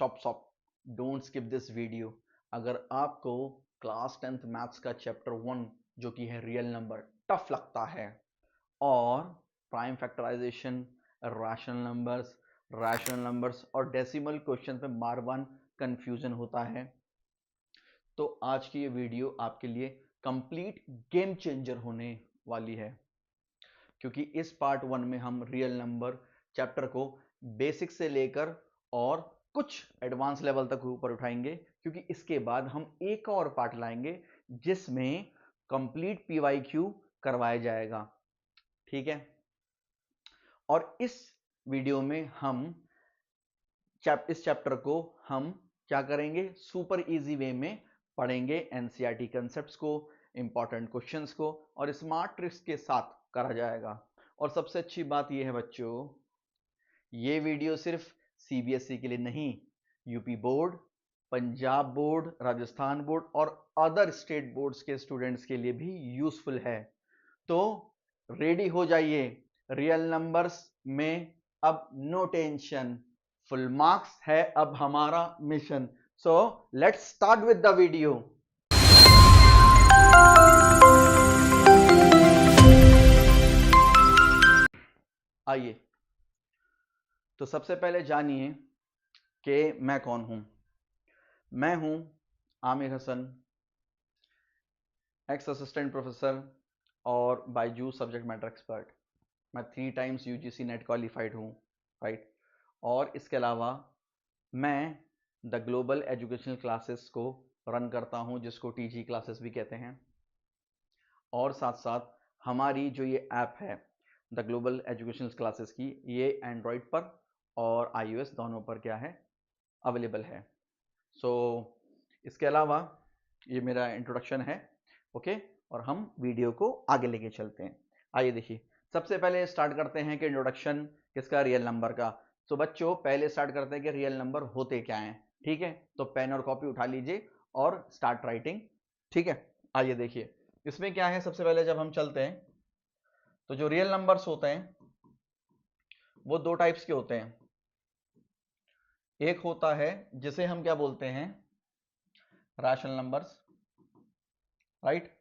Stop, don't skip this video. अगर आपको class 10th maths का चैप्टर 1 जो कि है रियल नंबर टफ लगता है और प्राइम फैक्टराइजेशन, रैशनल नंबर्स और डेसिमल क्वेश्चन में बार बार कंफ्यूजन होता है, तो आज की ये वीडियो आपके लिए कंप्लीट गेम चेंजर होने वाली है, क्योंकि इस पार्ट 1 में हम रियल नंबर चैप्टर को बेसिक से लेकर और कुछ एडवांस लेवल तक ऊपर उठाएंगे, क्योंकि इसके बाद हम एक और पार्ट लाएंगे जिसमें कंप्लीट पीवाईक्यू करवाया जाएगा। ठीक है, और इस वीडियो में हम इस चैप्टर को हम क्या करेंगे, सुपर इजी वे में पढ़ेंगे, एनसीईआरटी कंसेप्ट्स को, इंपॉर्टेंट क्वेश्चंस को और स्मार्ट ट्रिक्स के साथ करा जाएगा। और सबसे अच्छी बात यह है बच्चों, ये वीडियो सिर्फ सीबीएसई के लिए नहीं, UP board, Punjab board, Rajasthan board और अदर स्टेट बोर्ड्स के स्टूडेंट्स के लिए भी यूजफुल है। तो रेडी हो जाइए, रियल नंबर्स में अब नो टेंशन, फुल मार्क्स है अब हमारा mission. So let's start with the video. आइए, तो सबसे पहले जानिए कि मैं कौन हूं। मैं हूं Aamir Hasan, ex assistant professor और बायजूस सब्जेक्ट मैटर एक्सपर्ट। मैं 3 टाइम्स यूजीसी नेट क्वालिफाइड हूं, राइट। और इसके अलावा मैं द ग्लोबल एजुकेशनल क्लासेस को रन करता हूं, जिसको टीजी क्लासेस भी कहते हैं। और साथ साथ हमारी जो ये ऐप है द ग्लोबल एजुकेशनल क्लासेस की, ये एंड्रॉयड पर और iOS दोनों पर क्या है, अवेलेबल है। सो इसके अलावा ये मेरा इंट्रोडक्शन है, ओके। और हम वीडियो को आगे लेके चलते हैं। आइए देखिए, सबसे पहले स्टार्ट करते हैं कि इंट्रोडक्शन किसका, रियल नंबर का। तो बच्चों पहले स्टार्ट करते हैं कि रियल नंबर होते क्या हैं। ठीक है, तो पेन और कॉपी उठा लीजिए और स्टार्ट राइटिंग। ठीक है, आइए देखिए इसमें क्या है। सबसे पहले जब हम चलते हैं तो जो रियल नंबर्स होते हैं वो 2 टाइप्स के होते हैं। एक होता है जिसे हम क्या बोलते हैं, रैशनल नंबर्स, राइट।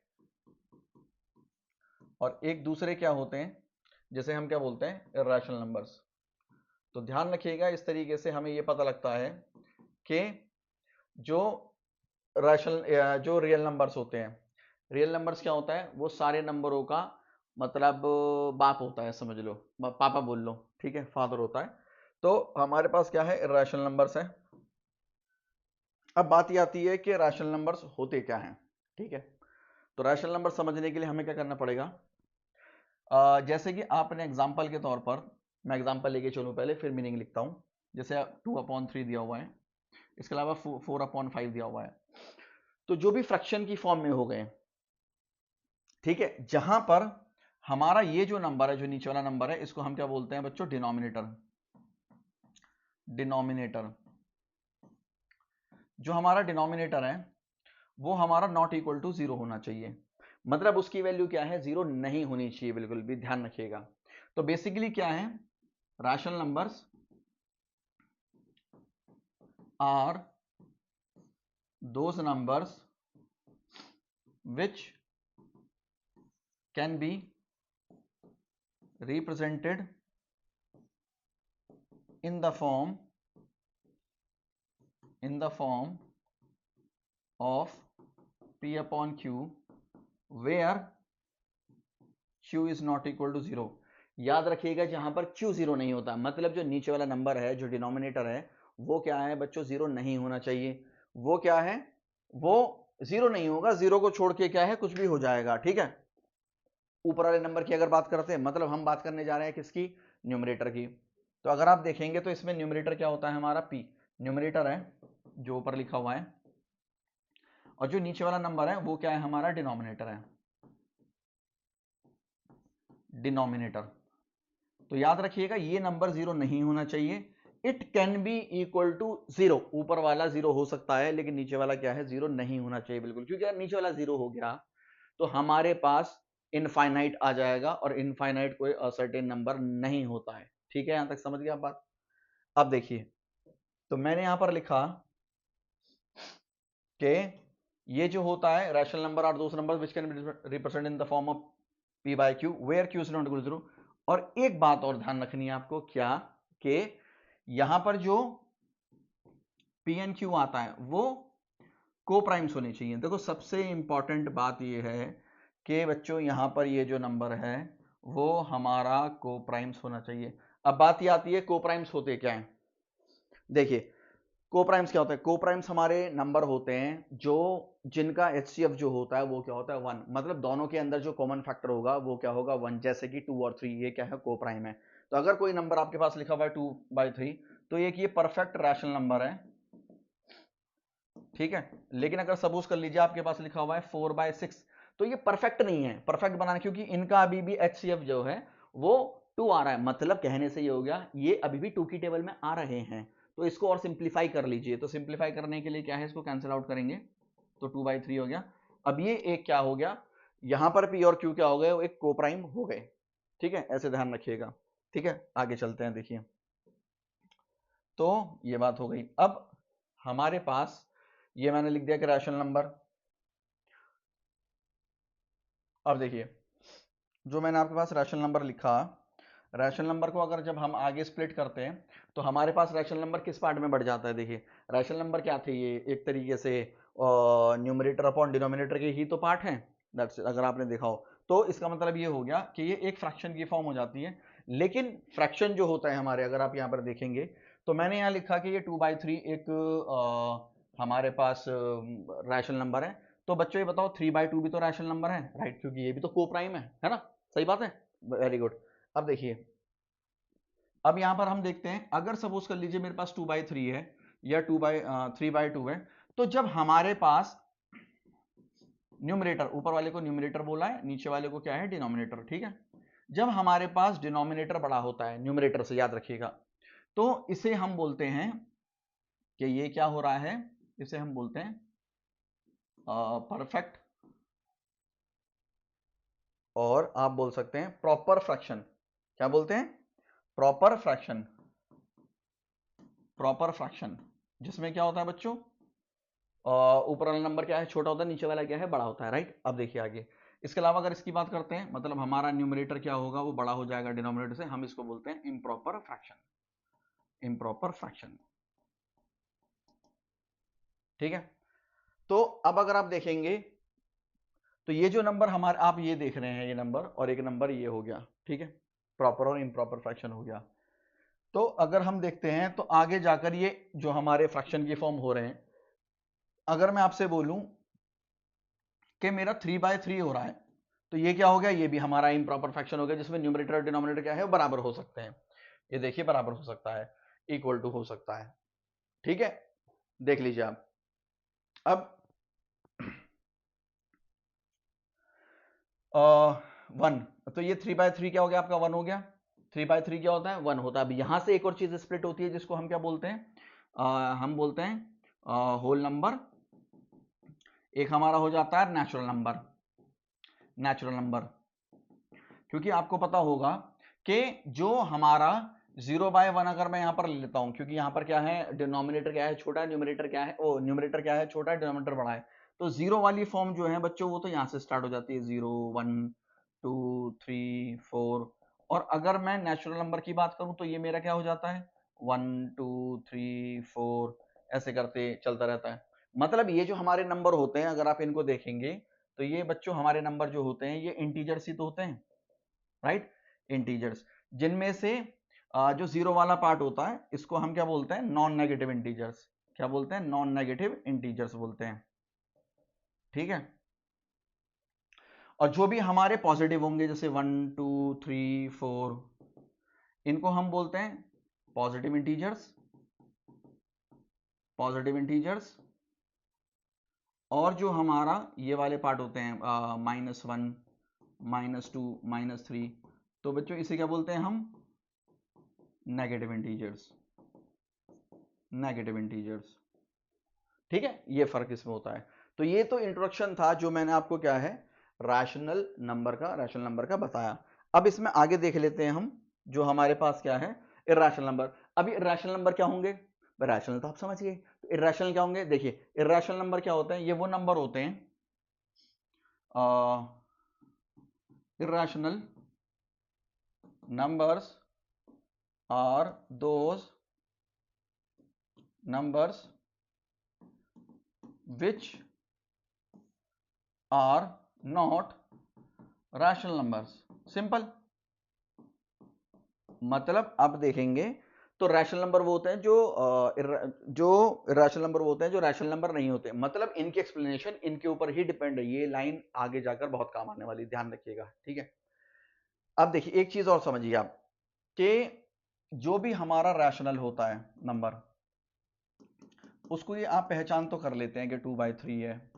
और एक दूसरे क्या होते हैं जिसे हम क्या बोलते हैं, इर्रेशनल नंबर्स। तो ध्यान रखिएगा, इस तरीके से हमें यह पता लगता है कि जो जो रियल नंबर्स होते हैं, रियल नंबर्स क्या होता है, वो सारे नंबरों का मतलब बाप होता है, समझ लो, पापा बोल लो, ठीक है, फादर होता है। तो हमारे पास क्या है, इर्रेशनल नंबर्स है। अब बात ये आती है कि रैशनल नंबर्स होते क्या हैं। ठीक है, तो रैशनल नंबर समझने के लिए हमें क्या करना पड़ेगा, जैसे कि आपने एग्जाम्पल के तौर पर, मैं एग्जाम्पल लेके चलूँ पहले, फिर मीनिंग लिखता हूँ। जैसे 2/3 दिया हुआ है, इसके अलावा 4/5 दिया हुआ है। तो जो भी फ्रैक्शन की फॉर्म में हो गए, ठीक है, जहां पर हमारा ये जो नंबर है, जो नीचे वाला नंबर है, इसको हम क्या बोलते हैं बच्चों, डिनोमिनेटर। डिनोमिनेटर, जो हमारा डिनोमिनेटर है वो हमारा नॉट इक्वल टू 0 होना चाहिए। मतलब उसकी वैल्यू क्या है, 0 नहीं होनी चाहिए, बिल्कुल भी ध्यान रखिएगा। तो बेसिकली क्या है, rational numbers are those numbers which can be represented in the form of p upon q where q is not equal to 0। याद रखिएगा जहां पर q 0 नहीं होता, मतलब जो नीचे वाला नंबर है, जो डिनोमिनेटर है, वो क्या है बच्चों, 0 नहीं होना चाहिए। वो क्या है, वो 0 नहीं होगा, 0 को छोड़ के क्या है, कुछ भी हो जाएगा। ठीक है, ऊपर वाले नंबर की अगर बात करते हैं, मतलब हम बात करने जा रहे हैं किसकी, न्यूमरेटर की। तो अगर आप देखेंगे तो इसमें न्यूमरेटर क्या होता है, हमारा p न्यूमरेटर है जो ऊपर लिखा हुआ है, और जो नीचे वाला नंबर है वो क्या है, हमारा डिनोमिनेटर है, डिनोमिनेटर। तो याद रखिएगा ये नंबर 0 नहीं होना चाहिए। It can be equal to 0, ऊपर वाला 0 हो सकता है, लेकिन नीचे वाला क्या है, 0 नहीं होना चाहिए बिल्कुल, क्योंकि अगर नीचे वाला 0 हो गया तो हमारे पास इनफाइनाइट आ जाएगा, और इनफाइनाइट कोई असर्टेन नंबर नहीं होता है। ठीक है, यहां तक समझ गए आप बात। अब देखिए तो मैंने यहां पर लिखा कि ये जो होता है rational number are those number which can be represent in the form of p by q where q is not equal to 0। और एक बात और ध्यान रखनी है आपको, क्या कि यहां पर जो p एंड q आता है वो को प्राइम्स होने चाहिए। देखो सबसे इंपॉर्टेंट बात ये है कि बच्चों यहां पर ये जो नंबर है वो हमारा को प्राइम्स होना चाहिए। अब बात ये आती है को प्राइम्स होते क्या है। देखिए को प्राइम्स क्या होता है, को प्राइम्स हमारे नंबर होते हैं जो जिनका HCF जो होता है वो क्या होता है 1, मतलब दोनों के अंदर जो कॉमन फैक्टर होगा वो क्या होगा 1, जैसे कि 2 और 3 ये क्या है को प्राइम है। तो अगर कोई नंबर आपके पास लिखा हुआ है 2/3 तो ये परफेक्ट रैशनल नंबर है, ठीक है। लेकिन अगर सपोज कर लीजिए आपके पास लिखा हुआ है 4/6 तो ये परफेक्ट नहीं है, परफेक्ट बनाना, क्योंकि इनका अभी भी HCF जो है वो 2 आ रहा है। मतलब कहने से ये हो गया ये अभी भी 2 की टेबल में आ रहे हैं। तो इसको और सिंप्लीफाई कर लीजिए। तो सिंप्लीफाई करने के लिए क्या है, इसको कैंसिल आउट करेंगे तो 2/3 हो गया। अब ये एक क्या हो गया, यहां पर P और Q क्या हो गए, वो एक कोप्राइम हो गए, ठीक है। ऐसे ध्यान रखिएगा, ठीक है। आगे चलते हैं, देखिए तो ये बात हो गई। अब हमारे पास ये मैंने लिख दिया कि रैशनल नंबर। अब देखिए जो मैंने आपके पास रैशनल नंबर लिखा, रैशनल नंबर को अगर जब हम आगे स्प्लिट करते हैं तो हमारे पास रैशनल नंबर किस पार्ट में बढ़ जाता है। देखिए रैशनल नंबर क्या थे, ये एक तरीके से न्यूमरेटर अपॉन डिनोमिनेटर के ही तो पार्ट हैं, दैट्स अगर आपने देखा हो। तो इसका मतलब ये हो गया कि ये एक फ्रैक्शन की फॉर्म हो जाती है। लेकिन फ्रैक्शन जो होता है हमारे, अगर आप यहाँ पर देखेंगे तो मैंने यहाँ लिखा कि ये 2/3 एक हमारे पास रैशनल नंबर है। तो बच्चों ये बताओ 3/2 भी तो रैशनल नंबर है, राइट, क्योंकि ये भी तो को प्राइम है ना, सही बात है, वेरी गुड। अब देखिए अब यहां पर हम देखते हैं, अगर सपोज कर लीजिए मेरे पास 2/3 है या 3/2 है, तो जब हमारे पास न्यूमरेटर, ऊपर वाले को न्यूमरेटर बोला है, नीचे वाले को क्या है डिनोमिनेटर, ठीक है। जब हमारे पास डिनोमिनेटर बड़ा होता है न्यूमरेटर से, याद रखिएगा, तो इसे हम बोलते हैं कि ये क्या हो रहा है, इसे हम बोलते हैं परफेक्ट, और आप बोल सकते हैं प्रॉपर फ्रैक्शन। क्या बोलते हैं, प्रॉपर फ्रैक्शन। प्रॉपर फ्रैक्शन जिसमें क्या होता है बच्चों, ऊपर वाला नंबर क्या है छोटा होता है, नीचे वाला क्या है बड़ा होता है, राइट। अब देखिए आगे, इसके अलावा अगर इसकी बात करते हैं, मतलब हमारा न्यूमरेटर क्या होगा, वो बड़ा हो जाएगा डिनोमिनेटर से, हम इसको बोलते हैं इम्प्रॉपर फ्रैक्शन। इम्प्रॉपर फ्रैक्शन, ठीक है। तो अब अगर आप देखेंगे तो ये जो नंबर हमारे, आप ये देख रहे हैं ये नंबर, और एक नंबर ये हो गया, ठीक है, प्रॉपर और इम्प्रॉपर फ्रैक्शन हो गया। तो अगर हम देखते हैं तो आगे जाकर ये जो हमारे फ्रैक्शन की फॉर्म हो रहे हैं, अगर मैं आपसे बोलूं कि मेरा 3/3 हो रहा है, तो ये क्या हो गया, ये भी हमारा इम्प्रॉपर फ्रैक्शन हो गया, जिसमें न्यूमरेटर और डिनोमिनेटर क्या है बराबर हो सकते हैं। ये देखिए बराबर हो सकता है, इक्वल टू हो सकता है, ठीक है। देख लीजिए आप। अब 1, तो ये 3/3 क्या हो गया आपका, 1 हो गया। 3/3 क्या होता है, 1 होता है। अब यहां से एक और चीज स्प्लिट होती है जिसको हम क्या बोलते हैं, हम बोलते हैं होल नंबर। एक हमारा हो जाता है नेचुरल नंबर। नेचुरल नंबर, क्योंकि आपको पता होगा कि जो हमारा 0/1 अगर मैं यहां पर ले लेता हूं, क्योंकि यहां पर क्या है डिनोमिनेटर क्या है छोटा है, न्यूमरेटर क्या है, ओ न्यूमरेटर क्या है छोटा है, डिनोमिनेटर बड़ा है। तो जीरो वाली फॉर्म जो है बच्चों वो तो यहां से स्टार्ट हो जाती है, 0 1 2 3 4। और अगर मैं नेचुरल नंबर की बात करूं तो ये मेरा क्या हो जाता है 1 2 3 4, ऐसे करते चलता रहता है। मतलब ये जो हमारे नंबर होते हैं अगर आप इनको देखेंगे तो ये बच्चों हमारे नंबर जो होते हैं ये इंटीजर्स ही तो होते हैं, राइट, इंटीजर्स, जिनमें से जो जीरो वाला पार्ट होता है इसको हम क्या बोलते हैं नॉन नेगेटिव इंटीजर्स। क्या बोलते हैं, नॉन नेगेटिव इंटीजर्स बोलते हैं, ठीक है। और जो भी हमारे पॉजिटिव होंगे जैसे 1 2 3 4, इनको हम बोलते हैं पॉजिटिव इंटीजर्स। पॉजिटिव इंटीजर्स, और जो हमारा ये वाले पार्ट होते हैं -1 -2 -3, तो बच्चों इसे क्या बोलते हैं हम नेगेटिव इंटीजर्स। नेगेटिव इंटीजर्स, ठीक है, ये फर्क इसमें होता है। तो ये तो इंट्रोडक्शन था जो मैंने आपको क्या है रैशनल नंबर का बताया। अब इसमें आगे देख लेते हैं हम जो हमारे पास क्या है इर्रेशनल नंबर। अभी इर्रेशनल नंबर क्या होंगे, रैशनल तो आप समझ गए। तो इर्रेशनल क्या होंगे? देखिए इर्रेशनल नंबर क्या होते हैं? ये वो नंबर होते हैं irrational numbers are those numbers which are not rational numbers. Simple. मतलब अब देखेंगे तो रैशनल नंबर वो होते हैं जो रैशनल नंबर वो होते हैं जो रैशनल नंबर नहीं होते। मतलब इनकी एक्सप्लेनेशन इनके ऊपर ही डिपेंड है। ये लाइन आगे जाकर बहुत काम आने वाली, ध्यान रखिएगा, ठीक है। अब देखिए एक चीज और समझिए आप कि जो भी हमारा रैशनल होता है नंबर, उसको ये आप पहचान तो कर लेते हैं कि 2/3 है,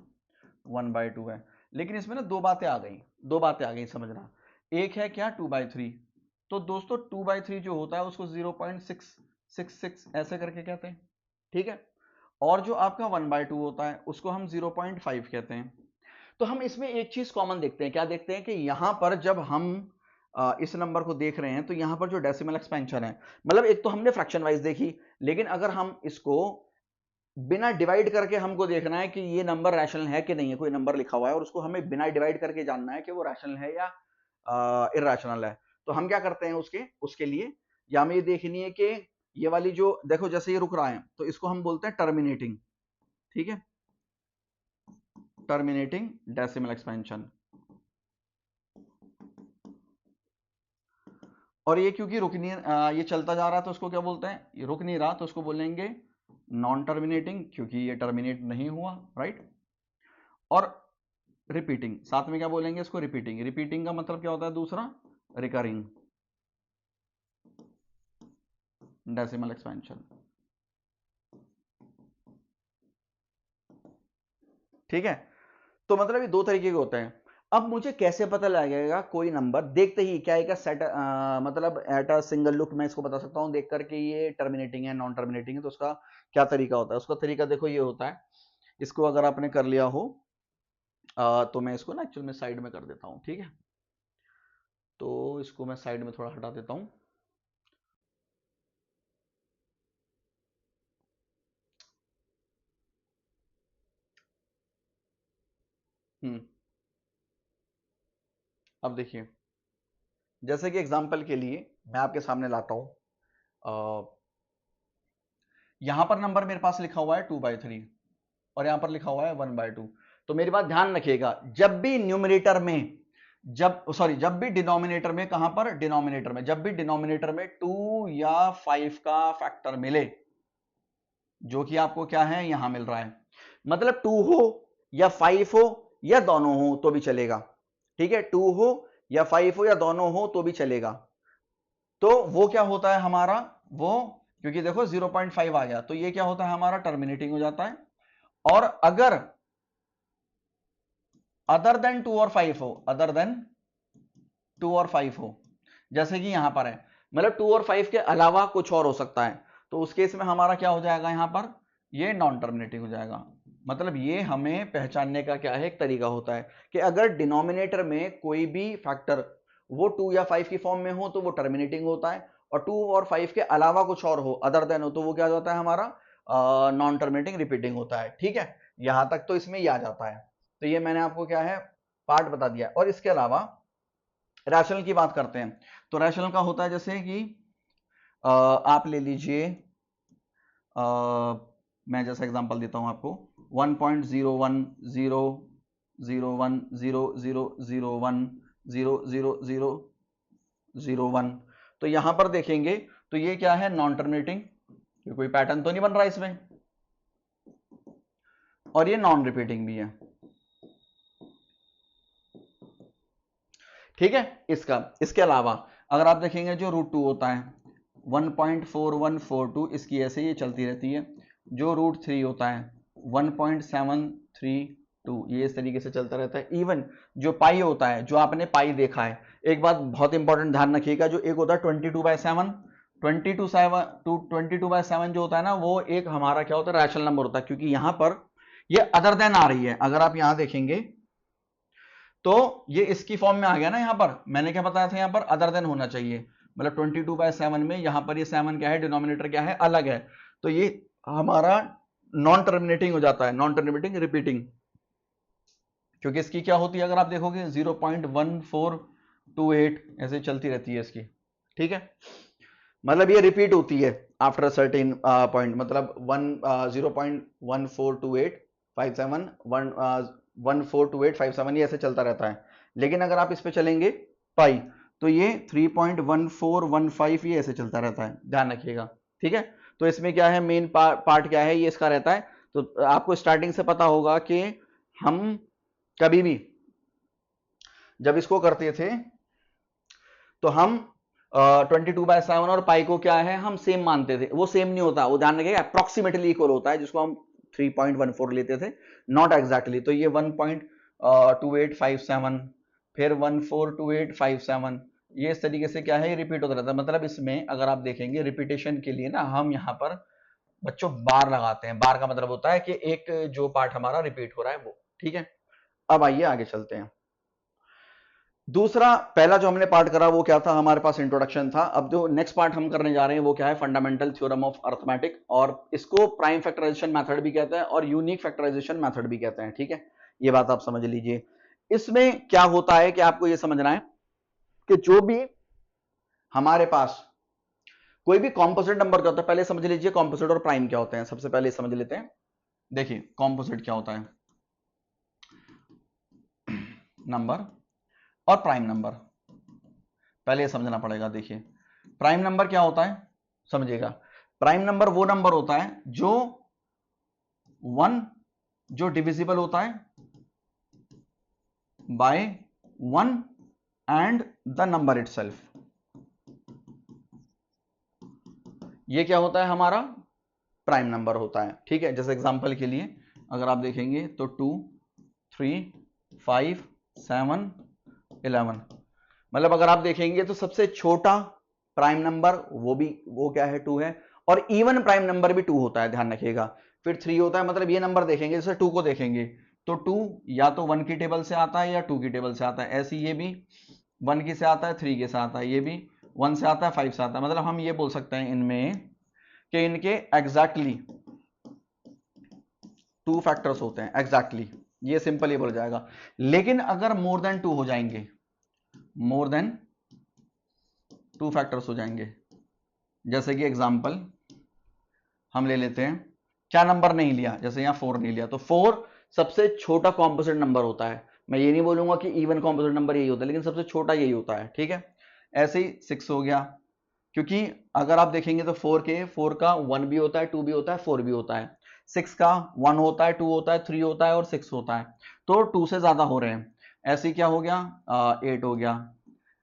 1/2 है, लेकिन इसमें ना दो बातें आ गई समझना। एक है क्या? 2/3। तो दोस्तों 2/3 जो होता है उसको 0.666 ऐसे करके कहते हैं, ठीक है। और जो आपका 1/2 होता है उसको हम 0.5 कहते हैं। तो हम इसमें एक चीज कॉमन देखते हैं। क्या देखते हैं? कि यहां पर जब हम इस नंबर को देख रहे हैं तो यहां पर जो डेसिमल एक्सपेंशन है, मतलब एक तो हमने फ्रैक्शन वाइज देखी, लेकिन अगर हम इसको बिना डिवाइड करके हमको देखना है कि ये नंबर रैशनल है कि नहीं है। कोई नंबर लिखा हुआ है और उसको हमें बिना डिवाइड करके जानना है कि वो रैशनल है या इर्रेशनल है। तो हम क्या करते हैं उसके लिए, या हमें ये देखनी है कि ये वाली जो देखो जैसे ये रुक रहा है तो इसको हम बोलते हैं टर्मिनेटिंग, ठीक है, टर्मिनेटिंग डेसिमल एक्सपेंशन। और ये क्योंकि रुक नहीं ये चलता जा रहा है तो उसको क्या बोलते हैं? ये रुक नहीं रहा तो उसको बोलेंगे नॉन टर्मिनेटिंग, क्योंकि ये टर्मिनेट नहीं हुआ, राइट। और रिपीटिंग, साथ में क्या बोलेंगे इसको? रिपीटिंग का मतलब क्या होता है? दूसरा रिकरिंग डेसिमल एक्सपेंशन, ठीक है। तो मतलब ये दो तरीके के होते हैं। अब मुझे कैसे पता लगेगा कोई नंबर? देखते ही क्या है, क्या सेट मतलब एट अ सिंगल लुक मैं इसको बता सकता हूं देख करके ये टर्मिनेटिंग है नॉन टर्मिनेटिंग है। तो उसका क्या तरीका होता है? उसका तरीका देखो ये होता है, इसको अगर आपने कर लिया हो तो मैं इसको ना एक्चुअल में साइड में कर देता हूं, ठीक है। तो इसको मैं साइड में थोड़ा हटा देता हूं। अब देखिए जैसे कि एग्जांपल के लिए मैं आपके सामने लाता हूं, यहां पर नंबर मेरे पास लिखा हुआ है 2/3 और यहां पर लिखा हुआ है 1/2। तो मेरी बात ध्यान रखिएगा, जब भी न्यूमरेटर में जब भी डिनोमिनेटर में, कहां पर? डिनोमिनेटर में, जब भी डिनोमिनेटर में 2 या 5 का फैक्टर मिले, जो कि आपको क्या है यहां मिल रहा है, मतलब 2 हो या 5 हो या दोनों हो तो भी चलेगा, ठीक है। 2 हो या 5 हो या दोनों हो तो भी चलेगा। तो वो क्या होता है हमारा? वो क्योंकि देखो 0.5 आ गया तो ये क्या होता है हमारा? टर्मिनेटिंग हो जाता है। और अगर अदर देन 2 और 5 हो, अदर देन 2 और 5 हो, जैसे कि यहां पर है, मतलब 2 और 5 के अलावा कुछ और हो सकता है, तो उस केस में हमारा क्या हो जाएगा? यहां पर ये नॉन टर्मिनेटिंग हो जाएगा। मतलब ये हमें पहचानने का क्या है? एक तरीका होता है कि अगर डिनोमिनेटर में कोई भी फैक्टर वो 2 या 5 की फॉर्म में हो तो वो टर्मिनेटिंग होता है, और 2 और 5 के अलावा कुछ और हो, अदर देन हो, तो वो क्या होता है हमारा? नॉन टर्मिनेटिंग रिपीटिंग होता है, ठीक है। यहां तक तो इसमें ही आ जाता है। तो ये मैंने आपको क्या है पार्ट बता दिया। और इसके अलावा रैशनल की बात करते हैं तो रैशनल का होता है जैसे कि आप ले लीजिए, मैं जैसा एग्जांपल देता हूं आपको 1.0100100001000001। तो यहां पर देखेंगे तो ये क्या है? नॉन टर्मिनेटिंग, कोई पैटर्न तो नहीं बन रहा इसमें, और ये नॉन रिपीटिंग भी है, ठीक है। इसके अलावा अगर आप देखेंगे जो √2 होता है 1.4142, इसकी ऐसे ये चलती रहती है। जो √3 होता है 1.732, ये इस तरीके से चलता रहता है। इवन जो पाई होता है, जो आपने पाई देखा है, एक बात बहुत इंपॉर्टेंट ध्यान रखिएगा, जो एक होता है 22/7, 22/7 जो होता है ना, वो एक हमारा क्या होता है? रैशनल नंबर होता है, क्योंकि यहां पर ये अदर देन आ रही है। अगर आप यहां देखेंगे तो ये इसकी फॉर्म में आ गया ना। यहां पर मैंने क्या बताया था? यहां पर अदर देन होना चाहिए, मतलब 22/7 में यहां पर ये 7 क्या है? डिनोमिनेटर क्या है? अलग है। तो ये हमारा नॉन टर्मिनेटिंग हो जाता है, नॉन टर्मिनेटिंग रिपीटिंग, क्योंकि इसकी क्या होती है अगर आप देखोगे 0.1428 ऐसे चलती रहती है इसकी, ठीक है। मतलब ये रिपीट होती है आफ्टर सर्टेन पॉइंट, मतलब 0.142857 142857 ये ऐसे चलता रहता है। लेकिन अगर आप इस पे चलेंगे पाई तो ये 3.1415 ये ऐसे चलता रहता है, ध्यान रखिएगा, ठीक है। तो इसमें क्या है, मेन पार्ट क्या है, ये इसका रहता है। तो आपको स्टार्टिंग से पता होगा कि हम कभी भी जब इसको करते थे तो हम 22/7 और पाई को क्या है हम सेम मानते थे, वो सेम नहीं होता, वो ध्यान रखिएगा अप्रोक्सीमेटली इक्वल होता है, जिसको हम 3.14 लेते थे, नॉट एग्जैक्टली। तो ये 1.2857 फिर 142857 ये इस तरीके से क्या है, ये रिपीट होता रहता है। मतलब इसमें अगर आप देखेंगे रिपीटेशन के लिए ना हम यहाँ पर बच्चों बार लगाते हैं। बार का मतलब होता है कि एक जो पार्ट हमारा रिपीट हो रहा है वो, ठीक है। अब आइए आगे चलते हैं। दूसरा, पहला जो हमने पार्ट करा वो क्या था, हमारे पास इंट्रोडक्शन था। अब जो नेक्स्ट पार्ट हम करने जा रहे हैं वो क्या है, फंडामेंटल थ्योरम ऑफ अरिथमेटिक, और इसको प्राइम फैक्टराइजेशन मेथड भी कहते हैं और यूनिक फैक्टराइजेशन मेथड भी कहते हैं, ठीक है। ये बात आप समझ लीजिए। इसमें क्या होता है कि आपको ये समझना है कि जो भी हमारे पास कोई भी कॉम्पोजिट नंबर क्या होता है, पहले समझ लीजिए कॉम्पोजिट और प्राइम क्या होते हैं। सबसे पहले समझ लेते हैं। देखिए कॉम्पोजिट क्या होता है, नंबर और प्राइम नंबर, पहले समझना पड़ेगा। देखिए प्राइम नंबर क्या होता है, समझिएगा। प्राइम नंबर वो नंबर होता है जो जो डिविजिबल होता है by 1 and the number itself. ये क्या होता है, हमारा प्राइम नंबर होता है, ठीक है। जैसे एग्जांपल के लिए अगर आप देखेंगे तो 2 3 5 7 11, मतलब अगर आप देखेंगे तो सबसे छोटा प्राइम नंबर वो क्या है, 2 है। और इवन प्राइम नंबर भी 2 होता है, ध्यान रखिएगा। फिर 3 होता है, मतलब ये नंबर देखेंगे, जैसे 2 को देखेंगे तो 2 या तो 1 की टेबल से आता है या 2 की टेबल से आता है। ऐसे ये भी 1 की से आता है, 3 के से आता है, ये भी 1 से आता है, 5 से आता है। मतलब हम ये बोल सकते हैं इनमें कि इनके एग्जैक्टली 2 फैक्टर्स होते हैं, एग्जैक्टली ये सिंपल ये बोल जाएगा। लेकिन अगर मोर देन 2 हो जाएंगे, मोर देन 2 फैक्टर्स हो जाएंगे, जैसे कि एग्जांपल हम ले लेते हैं, क्या नंबर नहीं लिया, जैसे यहां 4 नहीं लिया, तो 4 सबसे छोटा कॉम्पोजिट नंबर होता है। मैं ये नहीं बोलूंगा कि इवन कॉम्पोजिट नंबर यही होता है, लेकिन सबसे छोटा यही होता है, ठीक है। ऐसे ही 6 हो गया, क्योंकि अगर आप देखेंगे तो 4 का 1 भी होता है, 2 भी होता है, 4 भी होता है। 6 का 1 होता है, 2 होता है, 3 होता है और 6 होता है, तो 2 से ज्यादा हो रहे हैं। ऐसे ही क्या हो गया, 8 हो गया,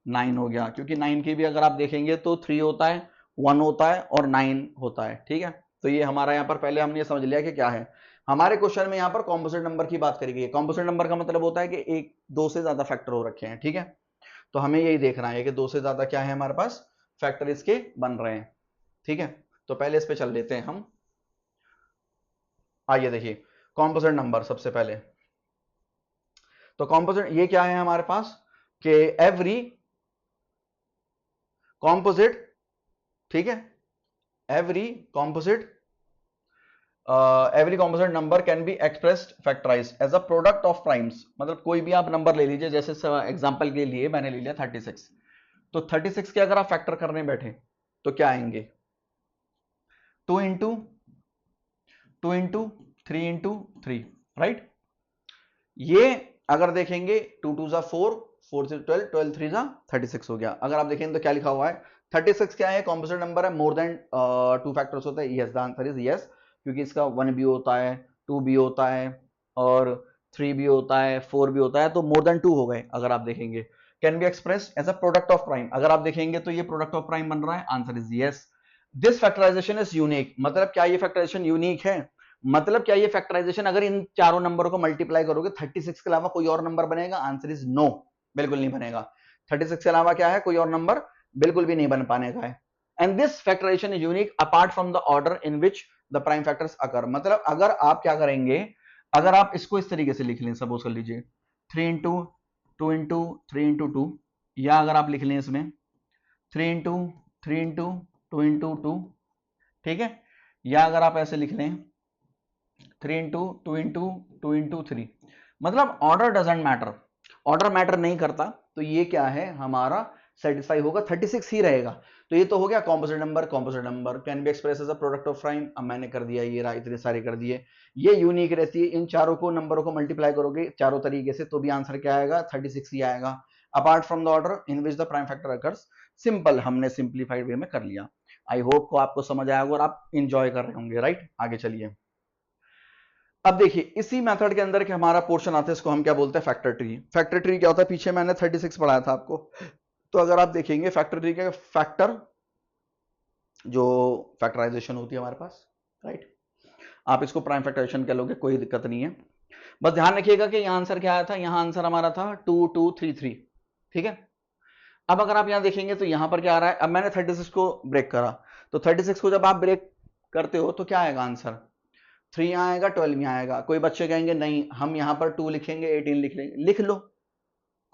9 हो गया, क्योंकि 9 की भी अगर आप देखेंगे तो 3 होता है, 1 होता है और 9 होता है, ठीक है। तो ये हमारा यहाँ पर पहले हमने समझ लिया कि क्या है। हमारे क्वेश्चन में यहाँ पर कॉम्पोजिट नंबर की बात करी गई है। कॉम्पोजिट नंबर का मतलब होता है कि एक 2 से ज्यादा फैक्टर हो रखे हैं, ठीक है। तो हमें यही देखना है कि 2 से ज्यादा क्या है हमारे पास फैक्टर इसके बन रहे हैं, ठीक है। तो पहले इस पे चल लेते हैं हम। आइए देखिए कॉम्पोजिट नंबर सबसे पहले। तो कॉम्पोजिट ये क्या है हमारे पास कि एवरी कॉम्पोजिट, ठीक है, every composite every composite number can be expressed factorized as a product of primes. मतलब कोई भी आप नंबर ले लीजिए, जैसे एग्जांपल के लिए मैंने ले लिया 36, तो 36 के अगर आप फैक्टर करने बैठे तो क्या आएंगे, 2 इंटू 2 इंटू 3 इंटू 3, राइट। ये अगर देखेंगे 2 2 जा 4, 4 से 12, 12 3 जा 36 हो गया। अगर आप देखेंगे तो क्या लिखा हुआ है, 36 क्या है, कॉम्पोजिट नंबर है, मोर देन 2 फैक्टर्स होता है। Yes, the answer is yes, क्योंकि इसका 1 भी होता है, 2 भी होता है और 3 भी होता है, 4 भी होता है, तो मोर देन 2 हो गए। अगर आप देखेंगे can be expressed as a product of prime, अगर आप देखेंगे तो ये प्रोडक्ट ऑफ प्राइम बन रहा है, answer is yes. This factorization is unique, मतलब क्या ये फैक्टराइजेशन यूनिक है, मतलब क्या ये फैक्टराइजेशन अगर इन चारों नंबरों को मल्टीप्लाई करोगे 36 के अलावा कोई और नंबर बनेगा, आंसर इज नो, बिल्कुल नहीं बनेगा। 36 के अलावा क्या है, कोई और नंबर बिल्कुल भी नहीं बन पाने का है। And this factorization is unique apart from the order in which the prime factors occur. मतलब अगर आप क्या करेंगे, अगर आप इसको इस तरीके से लिख लें, सपोज कर लीजिए 3 इंटू 2 इंटू 3 इंटू 2, या अगर आप लिख लें इसमें 3 इंटू 3 इंटू 2 इंटू 2, ठीक है, या अगर आप ऐसे लिख लें 3 इंटू 2 इंटू 2 इंटू 3, मतलब order doesn't matter, order matter नहीं करता, तो ये क्या है हमारा सेटिस्फाई होगा, 36 ही रहेगा। तो ये तो हो गया composite number can be express as a product of prime. अब मैंने कर दिया ये इतने सारे कर दिए, ये यूनिक रहती है। इन चारों को नंबरों को मल्टीप्लाई करोगे चारों तरीके से तो भी आंसर क्या आएगा, 36 ही आएगा, apart from the order in which the prime factor occurs. Simple, हमने सिंप्लीफाइड वे में कर लिया। आई होप को आपको समझ आएगा और आप इंजॉय कर रहे होंगे, राइट। आगे चलिए, अब देखिए इसी मेथड के अंदर के हमारा पोर्शन आता है, इसको हम क्या बोलते हैं, फैक्टर ट्री। फैक्टर ट्री क्या होता है, पीछे मैंने 36 पढ़ाया था आपको, तो अगर आप देखेंगे फैक्टर ट्री का फैक्टर जो फैक्टराइजेशन होती है हमारे पास, राइट, आप इसको प्राइम फैक्टराइजेशन कह लोगे, कोई दिक्कत नहीं है। बस ध्यान रखिएगा कि यहां आंसर क्या आया था, यहां आंसर हमारा था 2233, ठीक है। अब अगर आप यहां देखेंगे तो यहां पर क्या आ रहा है, अब मैंने 36 को ब्रेक करा, तो 36 को जब आप ब्रेक करते हो तो क्या आएगा आंसर, 3 यहाँ आएगा, 12 यहाँ आएगा। कोई बच्चे कहेंगे नहीं हम यहाँ पर 2 लिखेंगे 18 लिख लेंगे, लिख लो,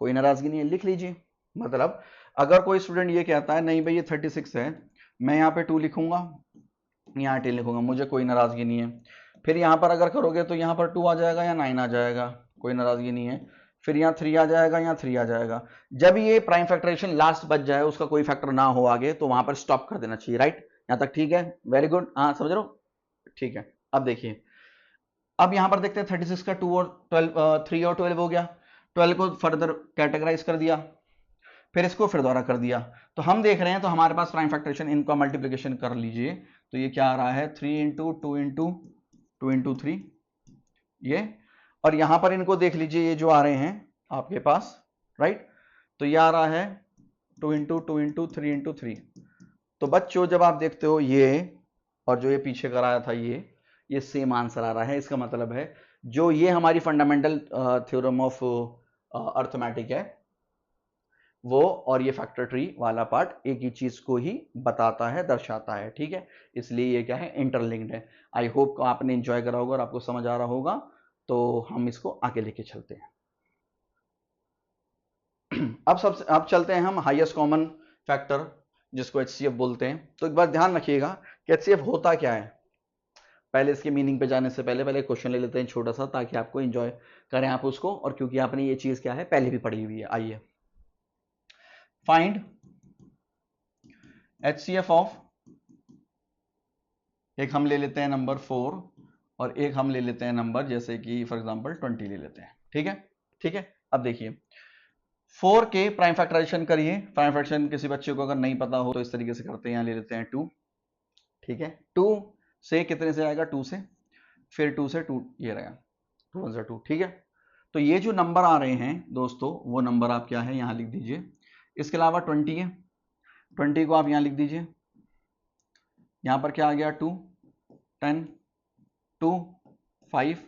कोई नाराजगी नहीं है, लिख लीजिए। मतलब अगर कोई स्टूडेंट ये कहता है नहीं भाई ये 36 है, मैं यहाँ पे 2 लिखूंगा, यहाँ 18 लिखूंगा, मुझे कोई नाराजगी नहीं है। फिर यहाँ पर अगर करोगे तो यहाँ पर 2 आ जाएगा या 9 आ जाएगा, कोई नाराजगी नहीं है। फिर यहाँ 3 आ जाएगा, यहाँ 3 आ जाएगा। जब ये प्राइम फैक्टराइजेशन लास्ट बच जाए, उसका कोई फैक्टर ना हो आगे, तो वहां पर स्टॉप कर देना चाहिए, राइट। यहाँ तक ठीक है, वेरी गुड, हाँ समझ रहे हो, ठीक है। अब देखिए, अब यहां पर देखते हैं 36 का 2 और 12, 3 और 12 हो गया, 12 को फर्दर कैटेगराइज कर दिया, फिर इसको फिर दोबारा कर दिया, तो हम देख रहे हैं तो हमारे पास प्राइम फैक्टरेशन, इनका मल्टीप्लिकेशन कर लीजिए, तो ये क्या आ रहा है 3 इंटू 2 इंटू 2 इंटू 3 ये, और यहां पर इनको देख लीजिए ये जो आ रहे हैं आपके पास, राइट, तो ये आ रहा है 2 इंटू 2 इंटू 3 इंटू 3। तो बच्चों जब आप देखते हो ये और जो ये पीछे कराया था ये सेम आंसर आ रहा है, इसका मतलब है जो ये हमारी फंडामेंटल थ्योरम ऑफ अर्थमेटिक है वो और ये फैक्टर ट्री वाला पार्ट एक ही चीज को ही बताता है, दर्शाता है, ठीक है। इसलिए ये क्या है, इंटरलिंक्ड है। आई होप आपने एंजॉय करा होगा और आपको समझ आ रहा होगा, तो हम इसको आगे लेके चलते हैं। अब चलते हैं हम हाईएस्ट कॉमन फैक्टर जिसको एचसीएफ बोलते हैं। तो एक बार ध्यान रखिएगा कि एचसीएफ होता क्या है। पहले इसके मीनिंग पे जाने से पहले क्वेश्चन ले लेते हैं छोटा सा, ताकि आपको एंजॉय करें आप उसको, और क्योंकि आपने ये चीज क्या है पहले भी पढ़ी हुई है। आइए, फाइंड एचसीएफ ऑफ, एक हम ले लेते हैं नंबर 4 और एक हम ले लेते हैं नंबर जैसे कि फॉर एग्जांपल 20 ले लेते हैं, ठीक है, ठीक है। अब देखिए 4 के प्राइम फैक्टराइजेशन करिए। प्राइम फैक्टराइजेशन किसी बच्चे को अगर नहीं पता हो तो इस तरीके से करते हैं, यहाँ ले लेते हैं 2, ठीक है। 2 से कितने से आएगा, 2 से, फिर 2 से 2 ये रहेगा 2 1 2, ठीक है। तो ये जो नंबर आ रहे हैं दोस्तों, वो नंबर आप क्या है यहाँ लिख दीजिए। इसके अलावा 20 है, 20 को आप यहाँ लिख दीजिए। यहाँ पर क्या आ गया 2 10 2 5,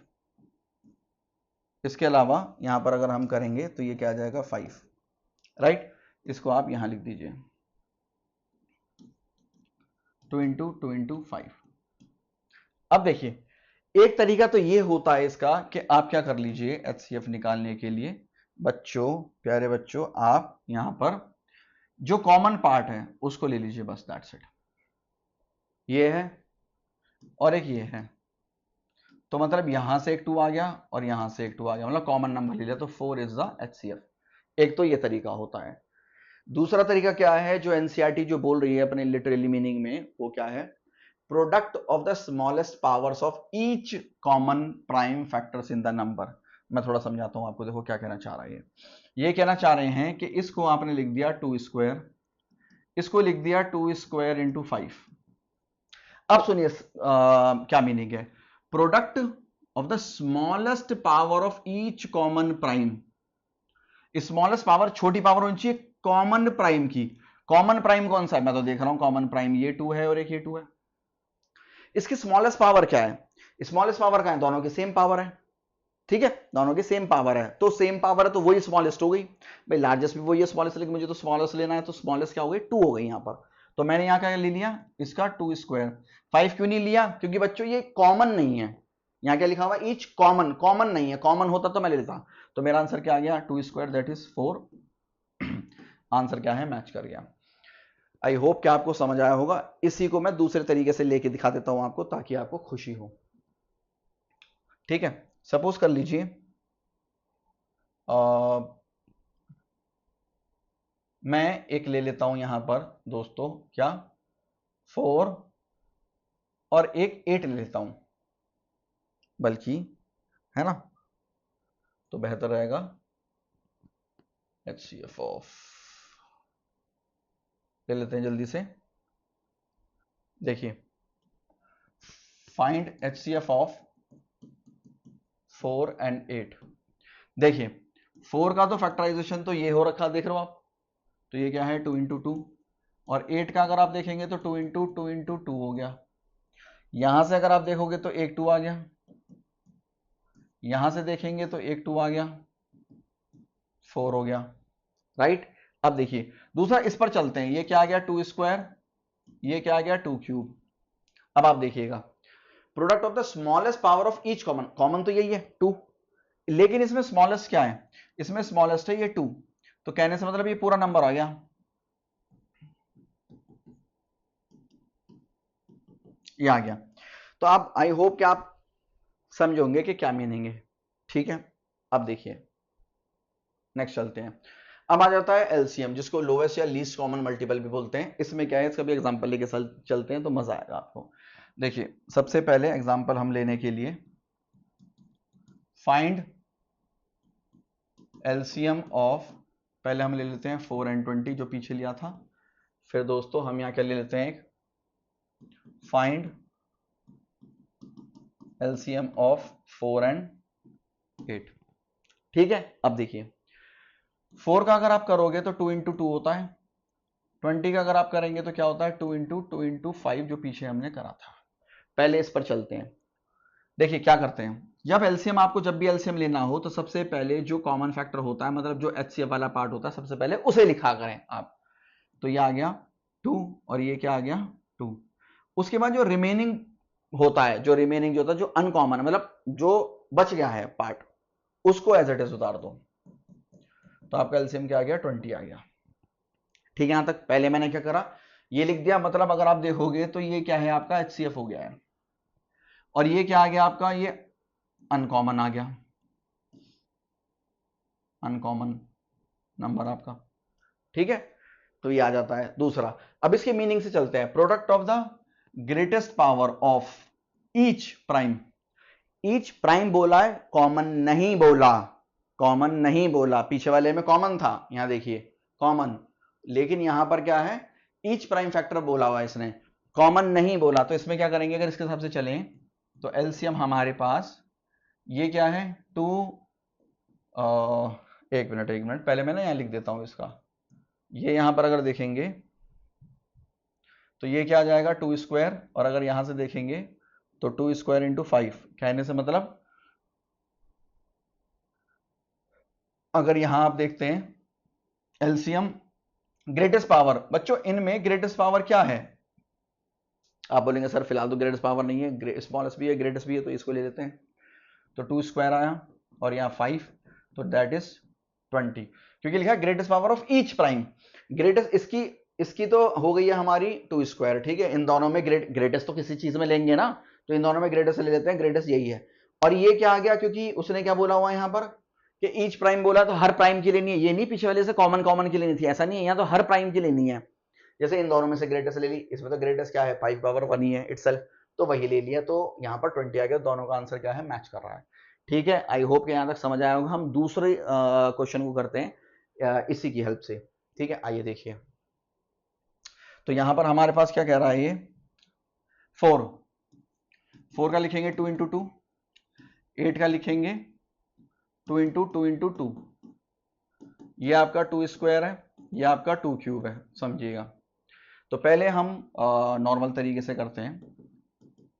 इसके अलावा यहाँ पर अगर हम करेंगे तो ये क्या आ जाएगा 5, राइट। इसको आप यहाँ लिख दीजिए 2 इंटू 2 इंटू 5। अब देखिए एक तरीका तो ये होता है इसका कि आप क्या कर लीजिए, एचसीएफ निकालने के लिए बच्चों, प्यारे बच्चों, आप यहां पर जो कॉमन पार्ट है उसको ले लीजिए, बस दैट्स इट। ये है और एक ये है, तो मतलब यहां से एक 2 आ गया और यहां से एक 2 आ गया, मतलब कॉमन नंबर ले लिया, तो 4 इज द एचसीएफ। एक तो ये तरीका होता है। दूसरा तरीका क्या है, जो एनसीईआरटी जो बोल रही है अपने लिटरली मीनिंग में, वो क्या है, product of the smallest powers of each common prime factors in the number. मैं थोड़ा समझाता हूं आपको, देखो क्या कहना चाह रहा है ये कहना चाह रहे हैं कि इसको आपने लिख दिया 2 स्क्वायर, इसको लिख दिया 2 स्क्वायर इंटू 5। अब सुनिए क्या मीनिंग है, product of the smallest power of each common prime. Smallest power छोटी पावर होनी चाहिए कॉमन प्राइम की। कॉमन प्राइम कौन सा है, मैं तो देख रहा हूं कॉमन प्राइम ये 2 है और एक ये 2 है। इसकी स्मॉलेस्ट पावर क्या है, स्मॉलेस्ट पावर का है, दोनों की सेम पावर है, ठीक है, दोनों की सेम पावर है, तो सेम पावर है तो वही स्मॉलेस्ट हो गई। भाई लार्जेस्ट भी वही है स्मॉलेस्ट, लेकिन मुझे तो स्मॉलेस्ट लेना है, तो स्मॉलेस्ट क्या हो गई 2 हो गई यहां पर। तो मैंने यहां क्या ले लिया, इसका 2 स्क्वायर। 5 क्यों नहीं लिया, क्योंकि बच्चों ये कॉमन नहीं है। यहां क्या लिखा हुआ, ईच कॉमन, कॉमन नहीं है, कॉमन होता तो मैं ले लेता। तो मेरा आंसर क्या आ गया 2 स्क्वायर दैट इज 4। आंसर क्या है, मैच कर गया। आई होप कि आपको समझ आया होगा। इसी को मैं दूसरे तरीके से लेके दिखा देता हूं आपको, ताकि आपको खुशी हो। ठीक है, सपोज कर लीजिए मैं एक ले लेता हूं यहां पर दोस्तों, क्या 4 और एक 8 ले लेता हूं, बल्कि, है ना, तो बेहतर रहेगा HCF ऑफ, ले लेते हैं जल्दी से। देखिए, फाइंड HCF ऑफ 4 and 8। देखिए 4 का तो फैक्टराइजेशन तो ये हो रखा, देख रहे हो आप, तो ये क्या है 2 इंटू 2, और 8 का अगर आप देखेंगे तो 2 इंटू 2 इंटू 2 हो गया। यहां से अगर आप देखोगे तो एक 2 आ गया, यहां से देखेंगे तो एक 2 आ गया, 4 हो गया, राइट। अब देखिए दूसरा, इस पर चलते हैं, ये क्या आ गया 2 स्क्वायर, ये क्या आ गया 2 क्यूब। अब आप देखिएगा, product of the smallest power of each common, common तो यही है 2, लेकिन इसमें स्मॉलेस्ट क्या है, इसमें स्मॉलेस्ट है ये 2, तो कहने से मतलब ये पूरा नंबर आ गया, ये आ गया। तो आप, आई होप कि आप समझोगे कि क्या मीनिंग है। ठीक है, अब देखिए नेक्स्ट चलते हैं। अब आ जाता है एलसीएम, जिसको लोएस्ट या लीस्ट कॉमन मल्टीपल भी बोलते हैं। इसमें क्या है, इसका भी एग्जांपल लेके चलते हैं तो मजा आएगा आपको। देखिए सबसे पहले एग्जांपल हम लेने के लिए, फाइंड एलसीएम ऑफ, पहले हम ले लेते हैं 4 and 20 जो पीछे लिया था। फिर दोस्तों हम यहां क्या ले लेते हैं, एक फाइंड एलसीएम ऑफ 4 and 8। ठीक है, अब देखिए 4 का अगर आप करोगे तो 2 इंटू 2 होता है, 20 का अगर आप करेंगे तो क्या होता है 2 इंटू 2 इंटू 5 जो पीछे हमने करा था। पहले इस पर चलते हैं। देखिए क्या करते हैं, जब एलसीएम, आपको जब भी एलसीएम लेना हो तो सबसे पहले जो कॉमन फैक्टर होता है, मतलब जो एचसीएफ वाला पार्ट होता है, सबसे पहले उसे लिखा करें आप। तो ये आ गया 2 और ये क्या आ गया 2। उसके बाद जो रिमेनिंग होता है, जो रिमेनिंग जो होता है, जो अनकॉमन, मतलब जो बच गया है पार्ट, उसको एज इट इज उतार दो। तो आपका एलसीएम क्या आ गया 20 आ गया। ठीक है, यहां तक पहले मैंने क्या करा, ये लिख दिया, मतलब अगर आप देखोगे तो ये क्या है आपका HCF हो गया है, और ये क्या आ गया आपका, ये अनकॉमन आ गया, अनकॉमन नंबर आपका। ठीक है, तो ये आ जाता है दूसरा। अब इसके मीनिंग से चलते हैं, product of the greatest power of each prime. Each prime बोला है, कॉमन नहीं बोला, कॉमन नहीं बोला, पीछे वाले में कॉमन था, यहां देखिए कॉमन, लेकिन यहां पर क्या है ईच प्राइम फैक्टर बोला हुआ है इसने, कॉमन नहीं बोला। तो इसमें क्या करेंगे, अगर इसके हिसाब से चलें तो एलसीएम हमारे पास ये क्या है 2, एक मिनट पहले मैं ना यहां लिख देता हूं इसका, ये यहां पर अगर देखेंगे तो ये क्या आ जाएगा 2 स्क्वायर, और अगर यहां से देखेंगे तो 2 स्क्वायर इंटू 5, कहने से मतलब अगर यहां आप देखते हैं एलसीएम ग्रेटेस्ट पावर, बच्चों इनमें ग्रेटेस्ट पावर क्या है, आप बोलेंगे सर फिलहाल तो ग्रेटेस्ट पावर नहीं है, स्मॉलेस्ट भी है ग्रेटेस्ट भी है, तो इसको ले लेते हैं। तो 2 स्क्वायर आया और यहाँ 5, तो दैट इज 20, क्योंकि लिखा है greatest power of each prime. Greatest इसकी तो हो गई है हमारी 2 स्क्वायर। ठीक है, इन दोनों में ग्रेटेस्ट तो किसी चीज में लेंगे ना, तो इन दोनों में ग्रेटेस्ट ले लेते हैं, ग्रेटेस्ट यही है। और ये क्या आ गया, क्योंकि उसने क्या बोला हुआ है यहाँ पर कि ईच प्राइम बोला, तो हर प्राइम की लेनी है, ये नहीं पीछे वाले से कॉमन कॉमन की लेनी थी, ऐसा नहीं है, यहाँ तो हर प्राइम की लेनी है। जैसे इन दोनों में से ग्रेटेस्ट ले ली, इसमें तो ग्रेटेस्ट क्या है 5 पावर 1 ही है इटसेल्फ, तो वही ले लिया, तो यहाँ पर 20 आ गया, दोनों का आंसर क्या है मैच कर रहा है। ठीक है, आई होप कि यहाँ तक समझ आया होगा। हम दूसरे क्वेश्चन को करते हैं इसी की हेल्प से। ठीक है, आइए देखिए, तो यहाँ पर हमारे पास क्या कह रहा है, ये 4 का लिखेंगे 2 इंटू 2, 8 का लिखेंगे 2 इंटू 2 इंटू 2, ये आपका 2 स्क्वायर है, ये आपका 2 क्यूब है, समझिएगा। तो पहले हम नॉर्मल तरीके से करते हैं,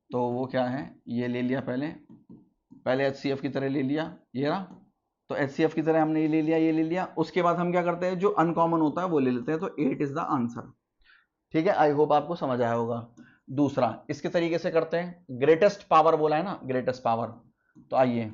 तो वो क्या है, ये ले लिया, पहले HCF की तरह ले लिया, ये रहा, तो HCF की तरह हमने ये ले लिया, ये ले लिया। उसके बाद हम क्या करते हैं, जो अनकॉमन होता है वो ले लेते हैं, तो 8 इज द आंसर। ठीक है, आई होप आपको समझ आया होगा। दूसरा इसके तरीके से करते हैं, ग्रेटेस्ट पावर बोला है ना, ग्रेटेस्ट पावर, तो आइए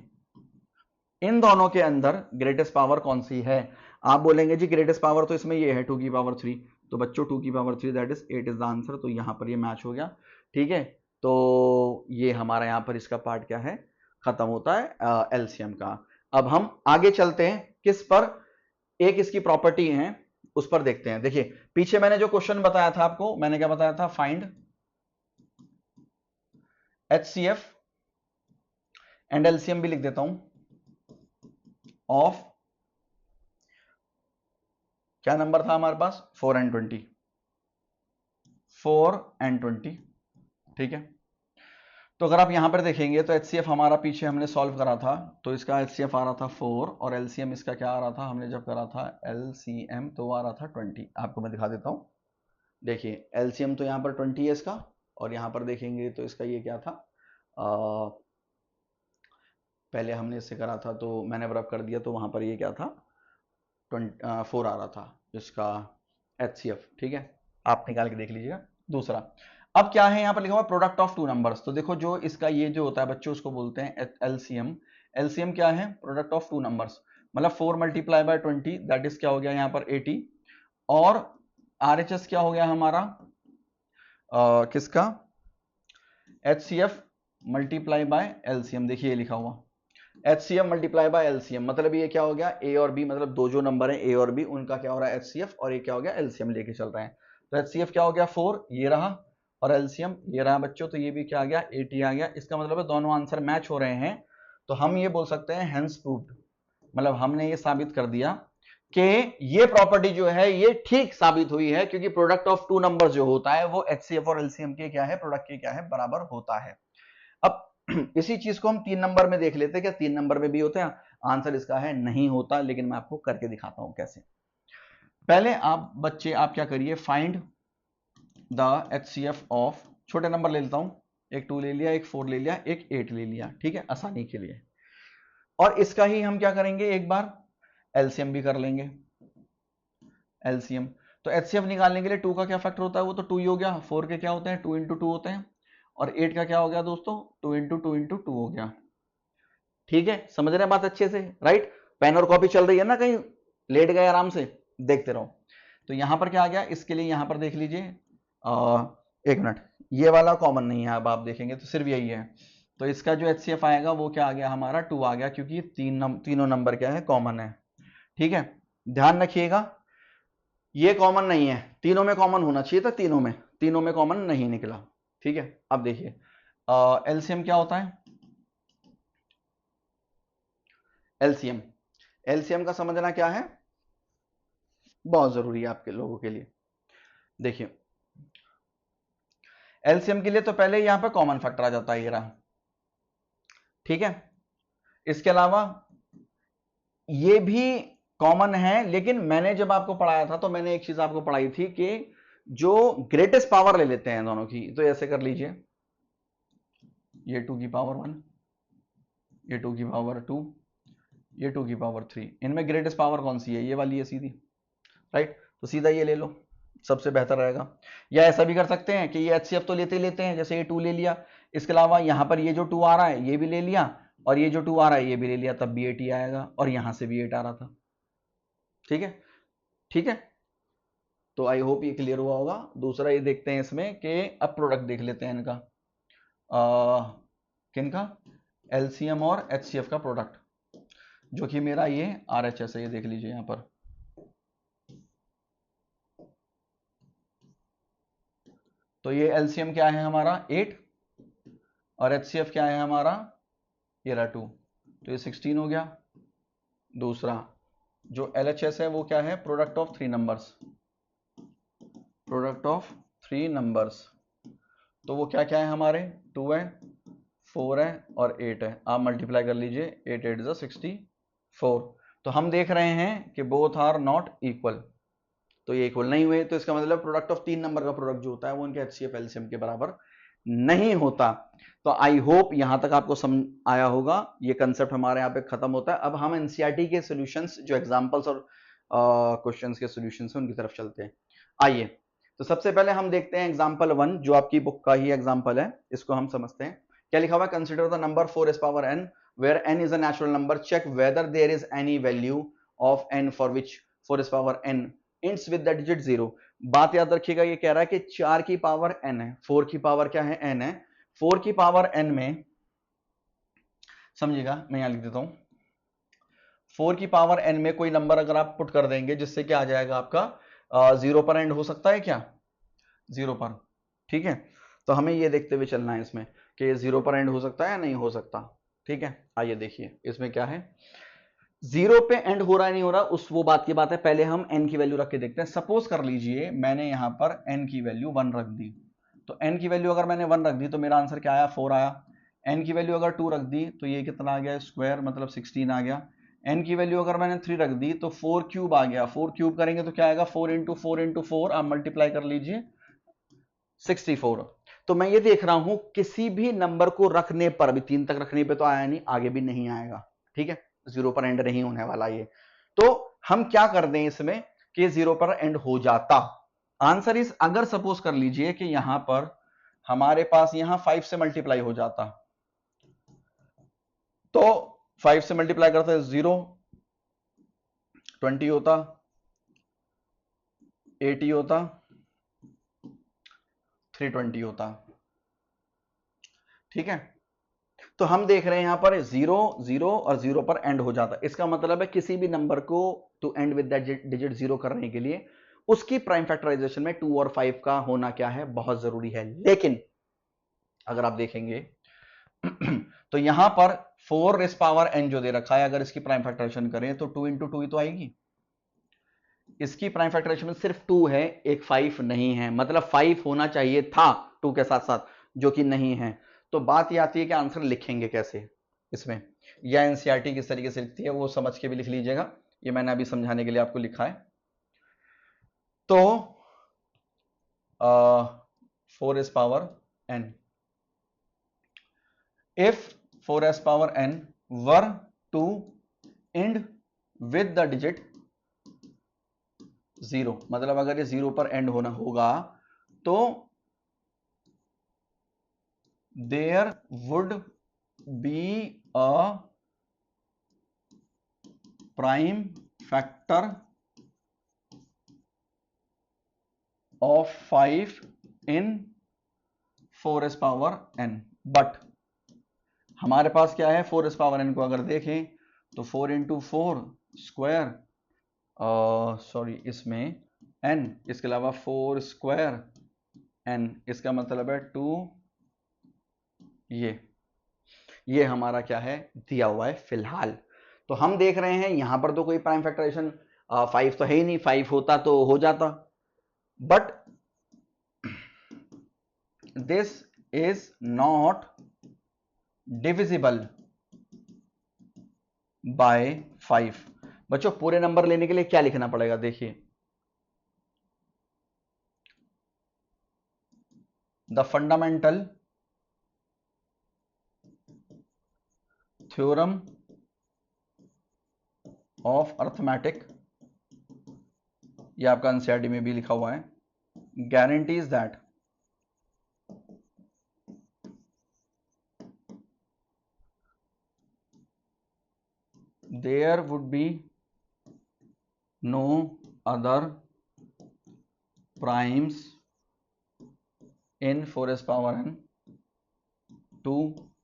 इन दोनों के अंदर ग्रेटेस्ट पावर कौन सी है। आप बोलेंगे जी ग्रेटेस्ट पावर तो इसमें ये है 2 की पावर 3, तो बच्चों 2 की power 3 that is 8 is the answer. तो यहाँ पर ये मैच हो गया, ठीक है। तो ये हमारा यहाँ पर इसका पार्ट क्या है, खत्म होता है एलसीएम का। अब हम आगे चलते हैं किस पर, एक इसकी प्रॉपर्टी है उस पर देखते हैं। देखिए पीछे मैंने जो क्वेश्चन बताया था आपको, मैंने क्या बताया था, फाइंड HCF एंड एलसीएम भी लिख देता हूं ऑफ, क्या नंबर था हमारे पास, 4 and 20, 4 and 20, ठीक है। तो अगर आप यहां पर देखेंगे तो HCF हमारा पीछे हमने सॉल्व करा था, तो इसका HCF आ रहा था 4 और LCM इसका क्या आ रहा था, हमने जब करा था LCM तो वो आ रहा था 20। आपको मैं दिखा देता हूं, देखिए LCM तो यहाँ पर 20 है इसका, और यहाँ पर देखेंगे तो इसका ये क्या था, पहले हमने इससे करा था तो मैंने रब कर दिया, तो वहां पर ये क्या था, 4 आ रहा था इसका HCF, ठीक है। आप निकाल के देख लीजिएगा। दूसरा, अब क्या है यहाँ पर लिखा हुआ प्रोडक्ट ऑफ टू नंबर्स, तो देखो जो इसका ये जो होता है बच्चों उसको बोलते हैं LCM। LCM क्या है, प्रोडक्ट ऑफ टू नंबर्स, मतलब 4 मल्टीप्लाई बाय 20 दैट इज क्या हो गया यहाँ पर 80, और RHS क्या हो गया हमारा किसका, HCF मल्टीप्लाई बाय LCM। देखिए ये लिखा हुआ HCF मल्टीप्लाई बाय LCM, मतलब ये क्या हो गया, A और B, मतलब दो जो नंबर है A और B उनका क्या हो रहा है HCF, और ये क्या हो गया LCM लेके चल रहे हैं। तो HCF क्या हो गया 4 ये रहा, और LCM ये रहा बच्चों, तो ये भी क्या आ गया 80 आ गया। इसका मतलब है दोनों आंसर मैच हो रहे हैं, तो हम ये बोल सकते हैं हेंस प्रूव्ड, मतलब हमने ये साबित कर दिया कि ये प्रॉपर्टी जो है ये ठीक साबित हुई है, क्योंकि प्रोडक्ट ऑफ टू नंबर जो होता है वो HCF और LCM के क्या है, प्रोडक्ट के क्या है, बराबर होता है। अब इसी चीज को हम 3 नंबर में देख लेते हैं, क्या 3 नंबर में भी होते हैं, आंसर इसका है नहीं होता, लेकिन मैं आपको करके दिखाता हूं कैसे। पहले आप बच्चे आप क्या करिए, फाइंड द HCF ऑफ, छोटे नंबर ले लेता हूं, एक 2 ले लिया, एक 4 ले लिया, एक 8 ले लिया, ठीक है, आसानी के लिए। और इसका ही हम क्या करेंगे, एक बार LCM भी कर लेंगे। LCM तो HCF निकालने के लिए 2 का क्या फैक्टर होता है, वो तो 2 ही हो गया। 4 के क्या होते हैं, 2 into 2 होते हैं, और 8 का क्या हो गया दोस्तों, 2 into 2 into 2 हो गया। ठीक है, समझ रहे हैं बात अच्छे से, राइट। पेन और कॉपी चल रही है ना, कहीं लेट गए आराम से देखते रहो। तो यहां पर क्या आ गया, इसके लिए यहां पर देख लीजिए, एक मिनट, ये वाला कॉमन नहीं है, अब आप देखेंगे तो सिर्फ यही है। तो इसका जो HCF आएगा वो क्या आ गया हमारा 2 आ गया, क्योंकि तीनों नंबर क्या है, कॉमन है। ठीक है, ध्यान रखिएगा ये कॉमन नहीं है, तीनों में कॉमन होना चाहिए था, तीनों में कॉमन नहीं निकला। ठीक है, अब देखिए LCM क्या होता है, LCM का समझना क्या है, बहुत जरूरी है आपके लोगों के लिए। देखिए LCM के लिए तो पहले यहां पर कॉमन फैक्टर आ जाता है, ये रहा, ठीक है। इसके अलावा ये भी कॉमन है, लेकिन मैंने जब आपको पढ़ाया था तो मैंने एक चीज आपको पढ़ाई थी कि जो ग्रेटेस्ट पावर ले लेते हैं दोनों की, तो ऐसे कर लीजिए, ये 2 की पावर 1, ये 2 की पावर 2, ये 2 की पावर 3, इनमें ग्रेटेस्ट पावर कौन सी है, ये वाली है सीधी, राइट। तो सीधा ये ले लो, सबसे बेहतर रहेगा। या ऐसा भी कर सकते हैं कि ये HCF तो लेते ही लेते हैं, जैसे ये 2 ले लिया, इसके अलावा यहां पर ये जो 2 आ रहा है ये भी ले लिया, और ये जो 2 आ रहा है ये भी ले लिया, तब भी 80 आएगा, और यहां से भी 8 आ रहा था। ठीक है, ठीक है, तो आई होप ये क्लियर हुआ होगा। दूसरा ये देखते हैं इसमें कि अब प्रोडक्ट देख लेते हैं इनका, किनका, LCM और HCF का प्रोडक्ट, जो कि मेरा ये RHS है, ये देख लीजिए यहां पर। तो ये LCM क्या है हमारा 8, और HCF क्या है हमारा, ये रहा 2, तो ये 16 हो गया। दूसरा जो LHS है वो क्या है, product of 3 numbers, product of 3 numbers, तो वो क्या क्या है हमारे, 2 है, 4 है और 8 है। आप मल्टीप्लाई कर लीजिए, 8 8 is 64। तो हम देख रहे हैं कि बोथ आर नॉट इक्वल, तो ये इक्वल नहीं हुए, तो इसका मतलब प्रोडक्ट ऑफ 3 नंबर का प्रोडक्ट जो होता है वो उनके HCF LCM के बराबर नहीं होता। तो आई होप यहां तक आपको समझ आया होगा, ये कंसेप्ट हमारे यहाँ पे खत्म होता है। अब हम NCERT के सॉल्यूशंस, जो एग्जांपल्स और क्वेश्चंस के सॉल्यूशंस हैं उनकी तरफ चलते हैं। आइए, तो सबसे पहले हम देखते हैं एग्जांपल 1, जो आपकी बुक का ही एग्जांपल है, इसको हम समझते हैं। क्या लिखा हुआ है, consider the number 4n where n is a natural number, check whether there is any value of n for which 4n ends with the digit 0। बात याद रखिएगा, ये कह रहा है कि 4 की पावर n है, 4 की पावर क्या है, n है। 4 की पावर n में समझिएगा, मैं यहां लिख देता हूं, 4 की पावर n में कोई नंबर अगर आप पुट कर देंगे जिससे क्या आ जाएगा आपका 0 पर एंड हो सकता है क्या, 0 पर, ठीक है। तो हमें ये देखते हुए चलना है इसमें कि 0 पर एंड हो सकता है या नहीं हो सकता, ठीक है। आइए देखिए इसमें क्या है, 0 पे एंड हो रहा है नहीं हो रहा, उस वो बात की बात है, पहले हम n की वैल्यू रख के देखते हैं। सपोज कर लीजिए मैंने यहां पर n की वैल्यू 1 रख दी, तो n की वैल्यू अगर मैंने 1 रख दी तो मेरा आंसर क्या आया, 4 आया। n की वैल्यू अगर 2 रख दी तो ये कितना आ गया, स्क्वायर मतलब 16 आ गया। n की वैल्यू अगर मैंने 3 रख दी तो 4 क्यूब आ गया, 4 क्यूब करेंगे तो क्या आएगा, 4 इंटू 4 इंटू 4, आप मल्टीप्लाई कर लीजिए 64। तो मैं ये देख रहा हूं किसी भी नंबर को रखने पर भी, 3 तक रखने पे तो आया नहीं, आगे भी नहीं आएगा, ठीक है, 0 पर एंड नहीं होने वाला ये। तो हम क्या कर दें इसमें कि 0 पर एंड हो जाता। आंसर इस, अगर सपोज कर लीजिए कि यहां पर हमारे पास यहां 5 से मल्टीप्लाई हो जाता, तो 5 से मल्टीप्लाई करते 0, 20 होता, 80 होता, 320 होता, ठीक है। तो हम देख रहे हैं यहां पर 0 0 और 0 पर एंड हो जाता, इसका मतलब है किसी भी नंबर को to end with that digit 0 करने के लिए उसकी प्राइम फैक्टराइजेशन में 2 और 5 का होना क्या है, बहुत जरूरी है। लेकिन अगर आप देखेंगे तो यहां पर 4 रेस पावर n जो दे रखा है, अगर इसकी प्राइम फैक्टराइजेशन करें तो 2 इंटू 2 ही तो आएगी। इसकी प्राइम फैक्टराइजेशन में सिर्फ 2 है, एक 5 नहीं है, मतलब 5 होना चाहिए था 2 के साथ साथ, जो कि नहीं है। तो बात यह आती है कि आंसर लिखेंगे कैसे इसमें, या एनसीईआरटी किस तरीके से लिखती है वो समझ के भी लिख लीजिएगा, ये मैंने अभी समझाने के लिए आपको लिखा है। तो 4s power n, if 4s power n were to end with the digit 0, मतलब अगर ये 0 पर एंड होना होगा तो there would be a prime factor of 5 in 4s power n, but हमारे पास क्या है, 4s पावर n को अगर देखें तो 4 इंटू 4 स्क्वायर, सॉरी इसमें n, इसके अलावा 4 स्क्वायर n, इसका मतलब है 2, ये हमारा क्या है दिया हुआ है फिलहाल। तो हम देख रहे हैं यहां पर तो कोई प्राइम फैक्टराइजेशन 5 तो है ही नहीं, 5 होता तो हो जाता, but this is not divisible by 5। बच्चों पूरे नंबर लेने के लिए क्या लिखना पड़ेगा, देखिए the fundamental theorem of arithmetic, ये आपका एनसीईआरटी में भी लिखा हुआ है, guarantees that there would be no other primes in 4s power n to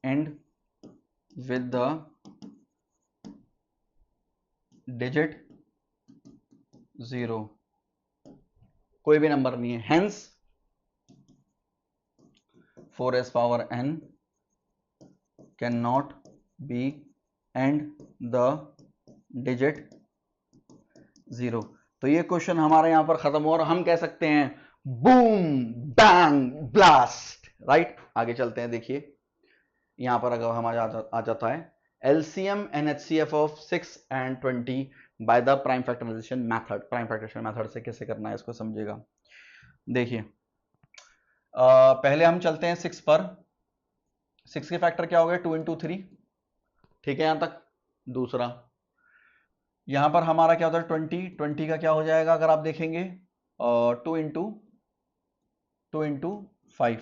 end with the digit 0, कोई भी नंबर नहीं है, hence 4s power n cannot be and the digit 0। तो ये क्वेश्चन हमारे यहां पर खत्म हो और हम कह सकते हैं बूम बैंग ब्लास्ट, राइट। आगे चलते हैं, देखिए यहां पर अगर हम आ जाता है LCM and HCF of 6 and 20 by the prime factorization method। Prime factorization method से कैसे करना है इसको समझिएगा। देखिए पहले हम चलते हैं 6 पर, 6 के फैक्टर क्या हो गए, 2 इंटू 3, ठीक है यहां तक। दूसरा यहां पर हमारा क्या होता है 20, 20 का क्या हो जाएगा अगर आप देखेंगे 2 इंटू 5।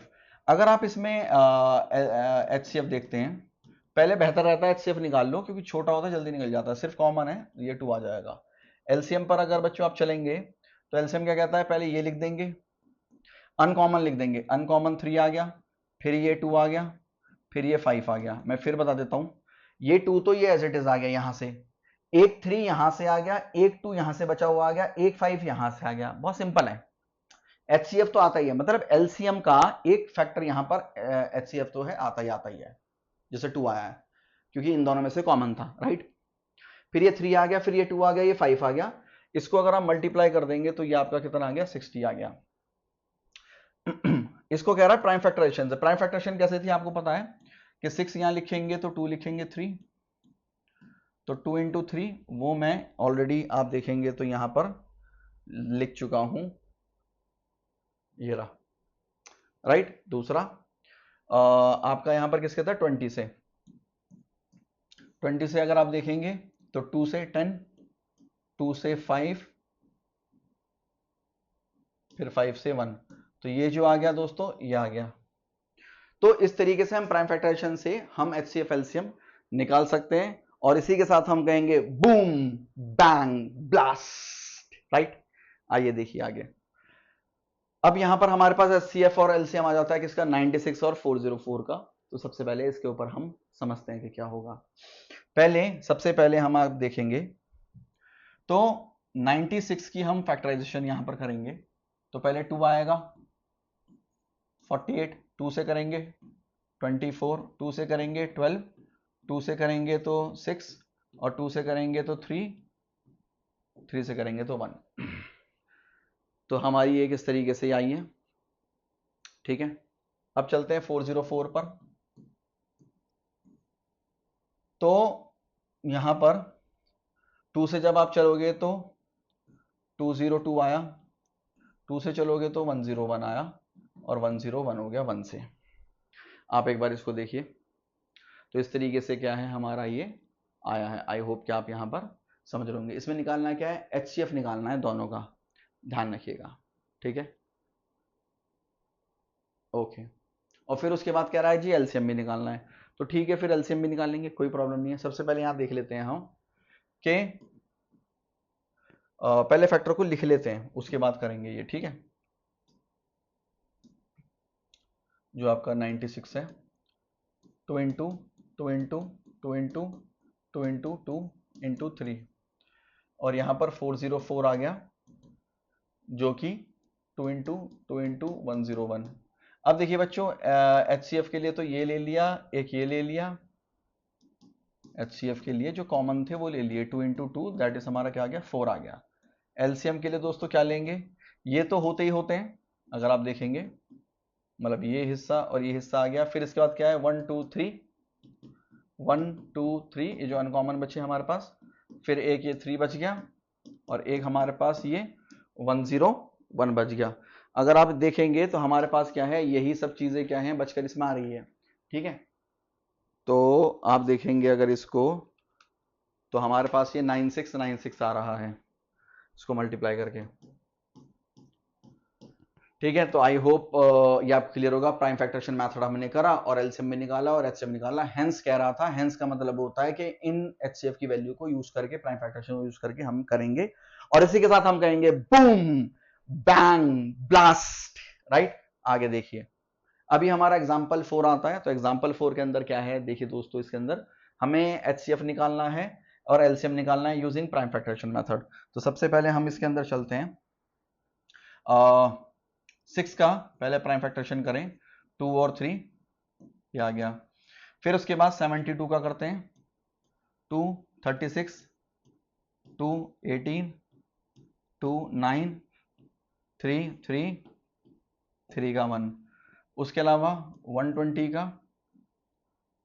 अगर आप इसमें HCF देखते हैं, पहले बेहतर रहता है HCF निकाल लो क्योंकि छोटा होता है जल्दी निकल जाता है, सिर्फ कॉमन है ये 2 आ जाएगा। LCM पर अगर बच्चों आप चलेंगे तो एलसीएम क्या कहता है, पहले ये लिख देंगे, अनकॉमन लिख देंगे, अनकॉमन 3 आ गया, फिर ये 2 आ गया, फिर ये 5 आ गया। मैं फिर बता देता हूं, ये 2 तो ये एज इट इज आ गया यहां से, एक 3 यहां से आ गया, एक 2 यहां से बचा हुआ आ गया, एक 5 यहां से आ गया। बहुत सिंपल है। एचसीएफ तो आता ही है, मतलब एलसीएम का एक फैक्टर यहां पर एचसीएफ तो है, आता ही है, जैसे 2 आया है क्योंकि इन दोनों में से कॉमन था, राइट। फिर ये 3 आ गया, फिर ये 2 आ गया, ये 5 आ गया। इसको अगर आप मल्टीप्लाई कर देंगे तो ये आपका कितना आ गया, 60 आ गया। इसको कह रहा है प्राइम फैक्टराइजेशन से। प्राइम फैक्टराइजेशन कैसे थी आपको पता है कि 6 यहां लिखेंगे तो 2 लिखेंगे 3, तो 2 इंटू 3 वो मैं ऑलरेडी आप देखेंगे तो यहां पर लिख चुका हूं, ये रहा, राइट। दूसरा आपका यहां पर किसके था, 20 से, 20 से अगर आप देखेंगे तो 2 से 10, 2 से 5, फिर 5 से 1, तो ये जो आ गया दोस्तों, ये आ गया। तो इस तरीके से हम प्राइम फैक्टराइजेशन से हम एचसीएफ एलसीएम निकाल सकते हैं, और इसी के साथ हम कहेंगे बूम बैंग ब्लास्ट, राइट। आइए देखिए आगे। अब यहां पर हमारे पास एचसीएफ और एलसीएम आ जाता है किसका, 96 और 404 का। तो सबसे पहले इसके ऊपर हम समझते हैं कि क्या होगा। सबसे पहले हम आप देखेंगे तो 96 की हम फैक्टराइजेशन यहां पर करेंगे, तो पहले 2 आएगा, 48 2 से करेंगे, 24 2 से करेंगे, 12 2 से करेंगे तो 6, और 2 से करेंगे तो 3, 3 से करेंगे तो 1। तो हमारी एक इस तरीके से आई है, ठीक है। अब चलते हैं 404 पर। तो यहां पर 2 से जब आप चलोगे तो 202 आया, 2 से चलोगे तो 101 आया, और 101 हो गया 1 से। आप एक बार इसको देखिए, तो इस तरीके से क्या है हमारा ये आया है। आई होप कि आप यहां पर समझ रहे होंगे। इसमें निकालना क्या है, एचसीएफ निकालना है दोनों का, ध्यान रखिएगा, ठीक है, ओके। और फिर उसके बाद कह रहा है जी एलसीएम भी निकालना है, तो ठीक है, फिर एलसीएम भी निकालेंगे, कोई प्रॉब्लम नहीं है। सबसे पहले यहां देख लेते हैं हम कि पहले फैक्टर को लिख लेते हैं, उसके बाद करेंगे ये, ठीक है। जो आपका 96 है, 2 into 2 into 2 into 2 into 2 into 3, और यहां पर 404 आ गया, जो कि 2 इंटू 2 इंटू 101। अब देखिए बच्चों, एचसीएफ के लिए तो ये ले लिया, एक ये ले लिया, एचसीएफ के लिए जो कॉमन थे वो ले लिए, 2 इंटू 2 दैट इज हमारा क्या आ गया, 4 आ गया। एलसीएम के लिए दोस्तों क्या लेंगे, ये तो होते ही होते हैं, अगर आप देखेंगे, मतलब ये हिस्सा और ये हिस्सा आ गया। फिर इसके बाद क्या है, 1 2 3, 1 2 3, ये जो अनकॉमन बचे हमारे पास, फिर एक ये 3 बच गया, और एक हमारे पास ये 101 बच गया। अगर आप देखेंगे तो हमारे पास क्या है, यही सब चीजें क्या हैं बचकर इसमें आ रही है, ठीक है। तो आप देखेंगे अगर इसको, तो हमारे पास ये 9696 आ रहा है, इसको मल्टीप्लाई करके, ठीक है। तो आई होप ये आप क्लियर होगा। प्राइम फैक्टरेशन मेथड हमने करा और एलसीएम भी निकाला और एचसीएफ निकाला। हेंस कह रहा था, हेंस का मतलब होता है कि इन एचसीएफ की वैल्यू को यूज करके, प्राइम फैक्टरेशन को यूज करके हम करेंगे, और इसी के साथ हम कहेंगे बूम बैंग ब्लास्ट, राइट। आगे देखिए, अभी हमारा एग्जाम्पल 4 आता है, तो एग्जाम्पल 4 के अंदर क्या है, देखिए दोस्तों, इसके अंदर हमें एचसीएफ निकालना है और एलसीएम निकालना है यूजिंग प्राइम फैक्टरेशन मेथड। तो सबसे पहले हम इसके अंदर चलते हैं, 6 का पहले प्राइम फैक्टरेशन करें, 2 और 3, ये आ गया। फिर उसके बाद 72 का करते हैं, 2 36, 2 18, 2 9, 3 3, 3 का 1। उसके अलावा 120 का,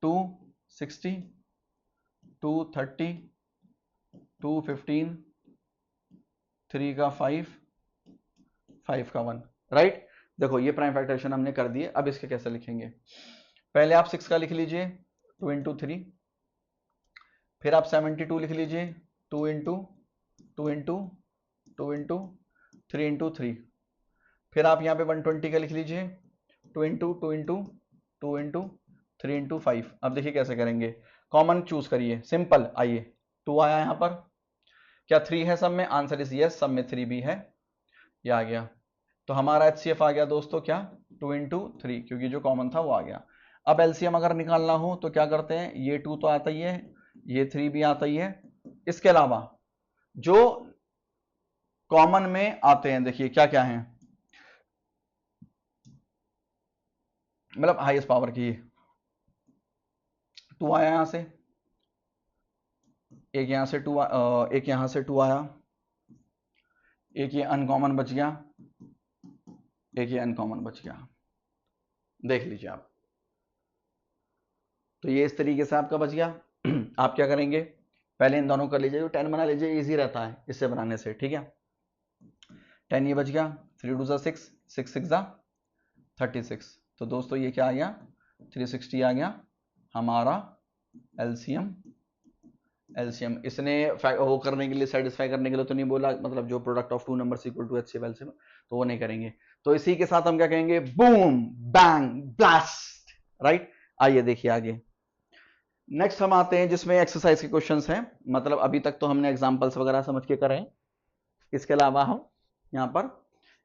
2 60, 2 30, 2 15, 3 का 5, 5 का 1, राइट। देखो ये प्राइम फैक्टरेशन हमने कर दिए। अब इसके कैसे लिखेंगे, पहले आप 6 का लिख लीजिए, 2 इंटू 3, फिर आप 72 लिख लीजिए, 2 इंटू 2 इंटू 2 इंटू 3 इंटू 3, फिर आप यहाँ पे 120 का लिख लीजिए, 2 इंटू 2 इंटू 2 इंटू 3 इंटू 5। अब देखिए कैसे करेंगे, कॉमन चूज करिए, सिंपल। आइए 2 आया यहाँ पर, क्या 3 है सब में, आंसर इज यस, सब में 3 भी है। ये आ गया। तो हमारा HCF आ गया दोस्तों क्या, 2 × 3, क्योंकि जो कॉमन था वो आ गया। अब LCM अगर निकालना हो तो क्या करते हैं, ये 2 तो आता ही है, ये 3 भी आता ही है। इसके अलावा जो कॉमन में आते हैं, देखिए क्या क्या है, मतलब हाईएस्ट पावर की, 2 आया यहां से, एक यहां से 2, एक यहां से 2 आया, एक ये अनकॉमन बच गया, एक ये अनकॉमन बच गया, देख लीजिए आप। तो ये इस तरीके से आपका बच गया। आप क्या करेंगे, पहले इन दोनों कर लीजिए, 10 बना लीजिए, इजी रहता है इससे बनाने से, ठीक है। 10 ये बच गया, 3 2 6, 6 6 36। तो दोस्तों ये क्या आ गया, 360 आ गया हमारा एलसीएम। इसने वो करने के लिए, सेटिस्फाई करने के लिए तो नहीं बोला, मतलब जो product of two numbers equal to HCF LCM, तो वो नहीं करेंगे। तो इसी के साथ हम क्या कहेंगे, बूम बैंग ब्लास्ट, राइट। आइए देखिए आगे, नेक्स्ट हम आते हैं जिसमें एक्सरसाइज के क्वेश्चंस हैं। मतलब अभी तक तो हमने एग्जांपल्स वगैरह समझ के करे हैं, इसके अलावा हम यहाँ पर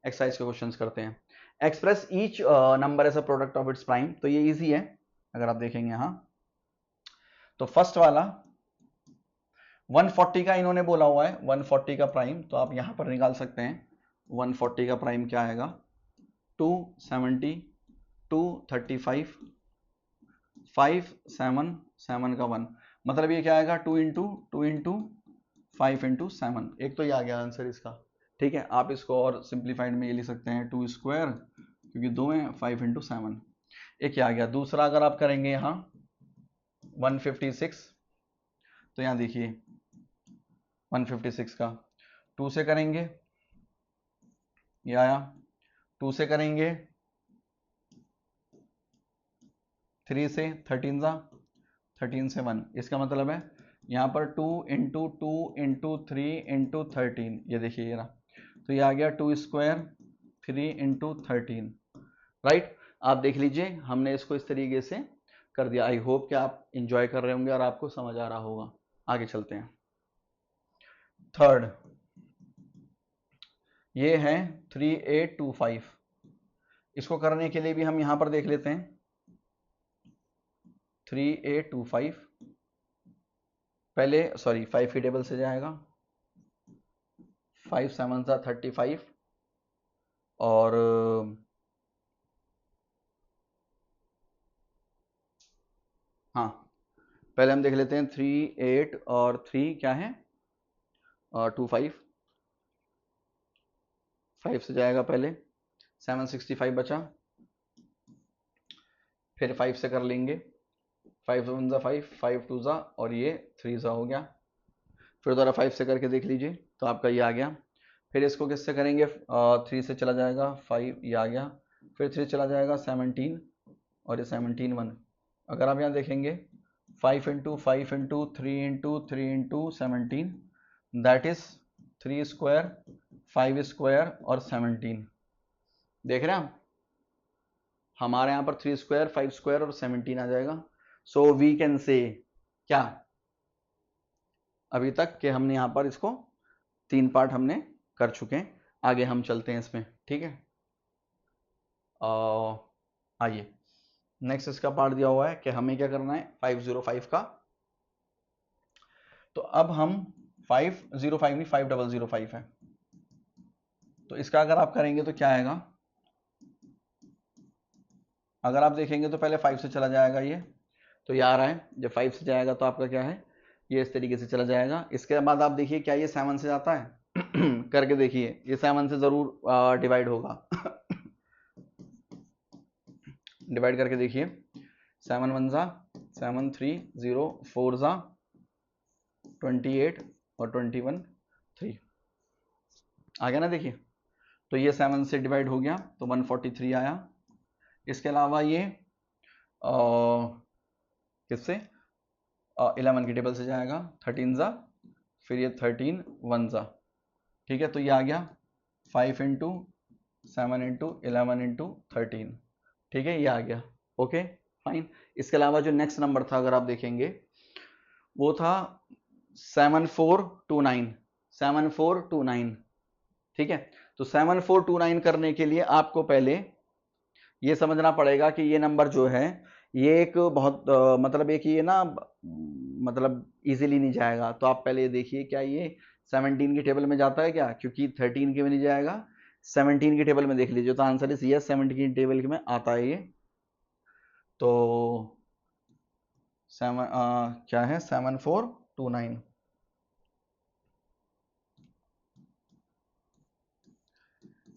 एक्सरसाइज के क्वेश्चंस करते हैं। Express each number as a product of its prime, तो ये इजी है अगर आप देखेंगे यहाँ। तो फर्स्ट वाला 140 का इन्होंने बोला हुआ है, 140 का प्राइम, तो आप यहां पर निकाल सकते हैं। 140 का प्राइम क्या आएगा, 270, 235, 5 7 7 का 1, मतलब ये क्या आएगा, 2 × 2 × 5 × 7। एक तो ये आ गया आंसर इसका, ठीक है। आप इसको और सिंप्लीफाइड में ये लिख सकते हैं 2 स्क्वायर, क्योंकि 2 है, 5 × 7। एक क्या आ गया, दूसरा अगर आप करेंगे यहाँ 156, तो यहाँ देखिए 156 का 2 से करेंगे, ये आया, 2 से करेंगे 3 से, 13 सा 13 से 1, इसका मतलब है यहाँ पर 2 × 2 × 3 × 13, ये देखिए ये रहा। तो ये आ गया 2 स्क्वायर 3 × 13, राइट। आप देख लीजिए हमने इसको इस तरीके से कर दिया। आई होप कि आप इंजॉय कर रहे होंगे और आपको समझ आ रहा होगा। आगे चलते हैं। थर्ड ये है 3825, इसको करने के लिए भी हम यहां पर देख लेते हैं। 3825 पहले, सॉरी 5 की टेबल से जाएगा, 5 7 35, और हाँ पहले हम देख लेते हैं 3 8 और 3 क्या है, 2 5, 5 से जाएगा पहले, 765 बचा, फिर 5 से कर लेंगे, 5 1 5, 5 2 और ये 3 हो गया। फिर दोबारा 5 से करके देख लीजिए, तो आपका ये आ गया। फिर इसको किससे करेंगे, 3 से चला जाएगा 5, ये आ गया। फिर 3 चला जाएगा 17, और ये 17 1। अगर आप यहाँ देखेंगे 5 × 5 × 3 × 3 × 17, दैट इज 3 स्क्वायर 5 स्क्वायर और 17। देख रहे हैं आप, हमारे यहाँ पर 3 स्क्वायर 5 स्क्वायर और 17 आ जाएगा। सो वी कैन से क्या, अभी तक कि हमने यहाँ पर इसको 3 पार्ट हमने कर चुके हैं। आगे हम चलते हैं इसमें, ठीक है। आइए नेक्स्ट इसका पार्ट दिया हुआ है कि हमें क्या करना है, 505 का। तो अब हम 505 नहीं 5005 है, तो इसका अगर आप करेंगे तो क्या आएगा, अगर आप देखेंगे तो पहले 5 से चला जाएगा ये, तो ये आ रहा है। जब 5 से जाएगा तो आपका क्या है, ये इस तरीके से चला जाएगा। इसके बाद आप देखिए क्या ये 7 से जाता है, करके देखिए, ये 7 से जरूर डिवाइड होगा। डिवाइड करके देखिए, 7 1 7 3 0 4 28 और 21 3 आ गया ना, देखिए। तो ये 7 से डिवाइड हो गया तो 143 आया। इसके अलावा ये किससे, 11 की टेबल से जाएगा, 13 फिर ये 13 1 ठीक है। तो ये आ गया 5 × 7 × 11 × 13, ठीक है, ये आ गया। Okay fine. इसके अलावा जो नेक्स्ट नंबर था अगर आप देखेंगे वो था 7429, 7429, ठीक है। तो 7429 करने के लिए आपको पहले ये समझना पड़ेगा कि ये नंबर जो है ये एक बहुत मतलब एक ये ना मतलब इजीली नहीं जाएगा। तो आप पहले देखिए क्या ये 17 की टेबल में जाता है क्या, क्योंकि 13 के में नहीं जाएगा, 17 की टेबल में देख लीजिए। तो आंसर इज यस, 17 की टेबल में आता है ये। तो क्या है 7429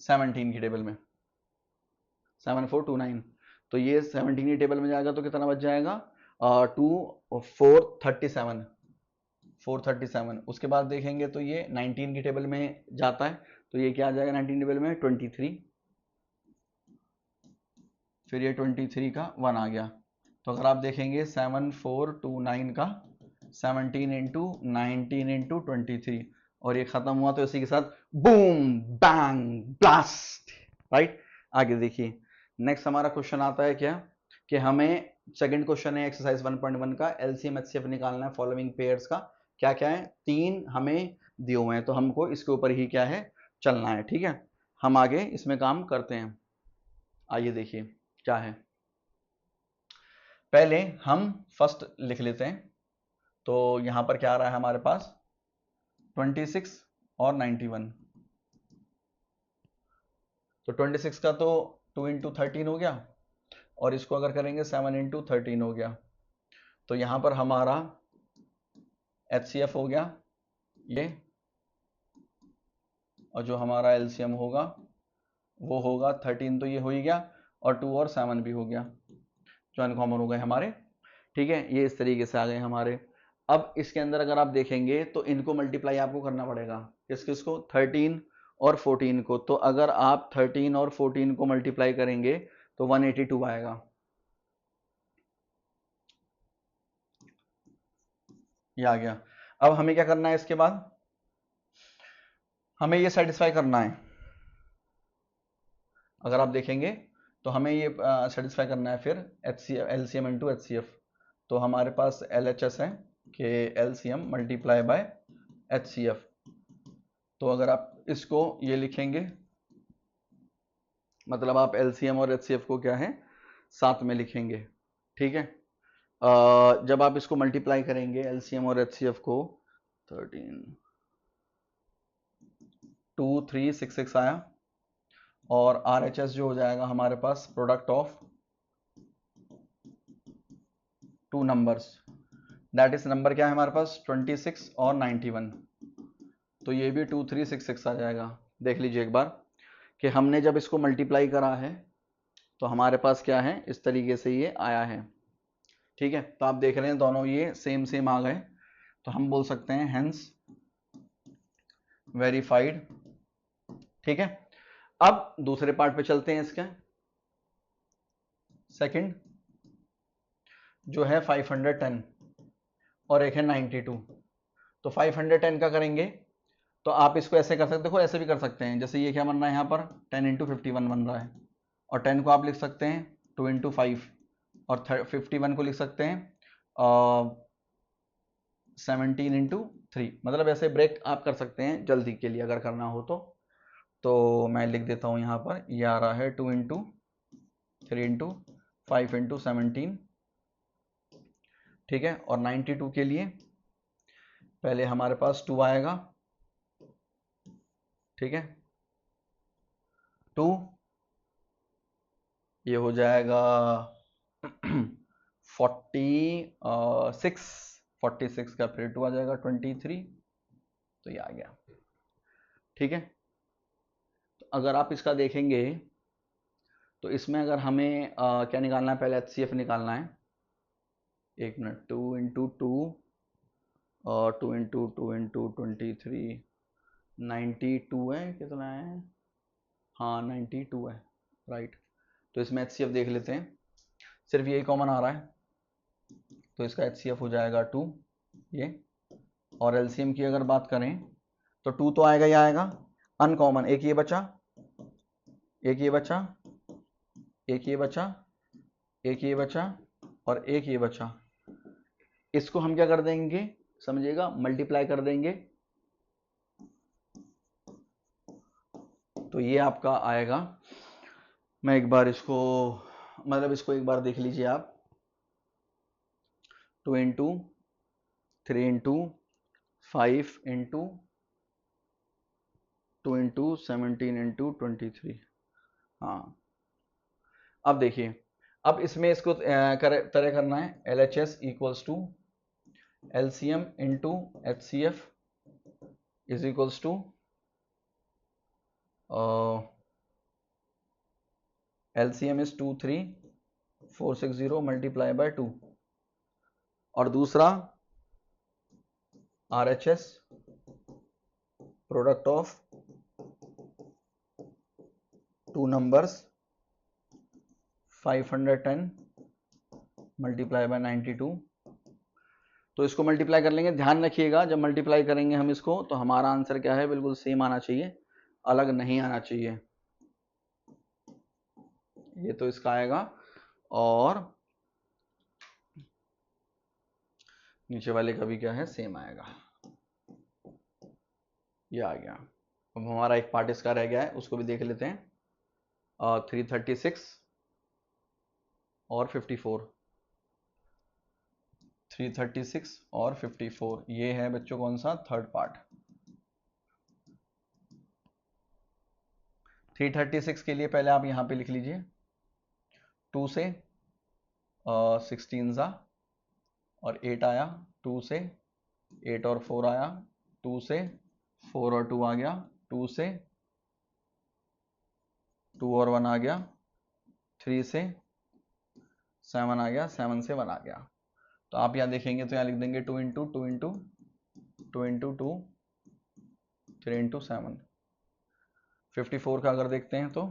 17 की टेबल में 7429। तो ये 17 की टेबल में जाएगा तो कितना बच जाएगा 437। उसके बाद देखेंगे तो ये 19 की टेबल में जाता है, तो ये क्या आ जाएगा 19 टेबल में 23, फिर ये 23 का 1 आ गया। तो अगर आप देखेंगे 7429 का 17 इंटू 19 इंटू 23 और ये खत्म हुआ तो इसी के साथ बूम बैंग ब्लास्ट, राइट। आगे देखिए नेक्स्ट हमारा क्वेश्चन आता है क्या कि हमें सेकंड क्वेश्चन है एक्सरसाइज 1.1 का एलसीएम एचसीएफ निकालना है फॉलोइंग पेयर्स का। क्या क्या है, 3 हमें दिए हुए हैं, तो हमको इसके ऊपर ही क्या है चलना है, ठीक है। हम आगे इसमें काम करते हैं। आइए देखिए क्या है, पहले हम फर्स्ट लिख लेते हैं। तो यहां पर क्या आ रहा है हमारे पास 26 और 91। तो 26 का तो 2 इंटू 13 हो गया, और इसको अगर करेंगे 7 इंटू 13 हो गया। तो यहां पर हमारा HCF हो गया ये, और जो हमारा LCM होगा वो होगा 13, तो ये हो ही गया, और 2 और 7 भी हो गया, जो अनकॉमन हो गए हमारे, ठीक है। ये इस तरीके से आ गए हमारे। अब इसके अंदर अगर आप देखेंगे तो इनको मल्टीप्लाई आपको करना पड़ेगा, किस किस को 13 और 14 को। तो अगर आप 13 और 14 को मल्टीप्लाई करेंगे तो 182 आएगा, ये आ गया। अब हमें क्या करना है, इसके बाद हमें ये सेटिस्फाई करना है। अगर आप देखेंगे तो हमें ये सेटिस्फाई करना है फिर LCM इंटू HCF। तो हमारे पास LHS है कि LCM मल्टीप्लाई बाय HCF। तो अगर आप इसको ये लिखेंगे, मतलब आप LCM और HCF को क्या है साथ में लिखेंगे, ठीक है। जब आप इसको मल्टीप्लाई करेंगे LCM और HCF को, 13 2366 आया, और RHS जो हो जाएगा हमारे पास product of two numbers, that is number क्या है हमारे पास 26 और 91। तो ये भी 2366 आ जाएगा। देख लीजिए एक बार कि हमने जब इसको मल्टीप्लाई करा है तो हमारे पास क्या है इस तरीके से ये आया है, ठीक है। तो आप देख रहे हैं दोनों ये सेम सेम आ गए, तो हम बोल सकते हैं हेंस वेरीफाइड, ठीक है। अब दूसरे पार्ट पे चलते हैं। इसके सेकंड जो है 510 और एक है 92। तो 510 का करेंगे तो आप इसको ऐसे कर सकते, देखो ऐसे भी कर सकते हैं, जैसे ये क्या बन रहा है यहाँ पर 10 इंटू 51 बन रहा है, और 10 को आप लिख सकते हैं 2 इंटू 5, और 51 को लिख सकते हैं 17 इंटू 3। मतलब ऐसे ब्रेक आप कर सकते हैं जल्दी के लिए अगर करना हो तो मैं लिख देता हूँ यहाँ पर, ये आ रहा है 2 इंटू 3 इंटू 5 इंटू 17, ठीक है। और 92 के लिए पहले हमारे पास 2 आएगा, ठीक है। 2 ये हो जाएगा 46 का फिर 2 आ जाएगा 23, तो ये आ गया, ठीक है। तो अगर आप इसका देखेंगे तो इसमें अगर हमें क्या निकालना है, पहले HCF निकालना है। एक मिनट, 2 इंटू 2 और 2 इंटू 2 इंटू 23, 92 है, कितना है, हाँ 92 है, राइट। तो इसमें HCF देख लेते हैं, सिर्फ यही कॉमन आ रहा है, तो इसका HCF हो जाएगा 2 ये। और LCM की अगर बात करें तो 2 तो आएगा ही आएगा, अनकॉमन एक ये बचा, एक ये बचा, एक ये बचा, एक ये बचा, और एक ये बचा। इसको हम क्या कर देंगे समझिएगा, मल्टीप्लाई कर देंगे। तो तो ये आपका आएगा, मैं एक बार इसको मतलब इसको एक बार देख लीजिए आप, 2 into 3 into 5 into 2 into 17 into 23। हाँ, अब देखिए, अब इसमें इसको तरह करना है, LHS equals to LCM into HCF is equals to LCM is 23460 multiply by 2, और दूसरा RHS product of two numbers 510 multiply by 92। तो इसको मल्टीप्लाई कर लेंगे। ध्यान रखिएगा जब मल्टीप्लाई करेंगे हम इसको तो हमारा आंसर क्या है, बिल्कुल सेम आना चाहिए, अलग नहीं आना चाहिए। ये तो इसका आएगा, और नीचे वाले का भी क्या है, सेम आएगा। ये आ गया। अब हमारा एक पार्ट इसका रह गया है, उसको भी देख लेते हैं। 336 और 54, 336 और 54, ये है बच्चों कौन सा, थर्ड पार्ट। 336 के लिए पहले आप यहाँ पे लिख लीजिए, 2 से 16 सा और 8 आया, 2 से 8 और 4 आया, 2 से 4 और 2 आ गया, 2 से 2 और 1 आ गया, 3 से 7 आ गया, 7 से 1 आ गया। तो आप यहाँ देखेंगे तो यहाँ लिख देंगे 2 इंटू 2 इंटू 2 इंटू 2 3 इंटू 7। 54 का अगर देखते हैं तो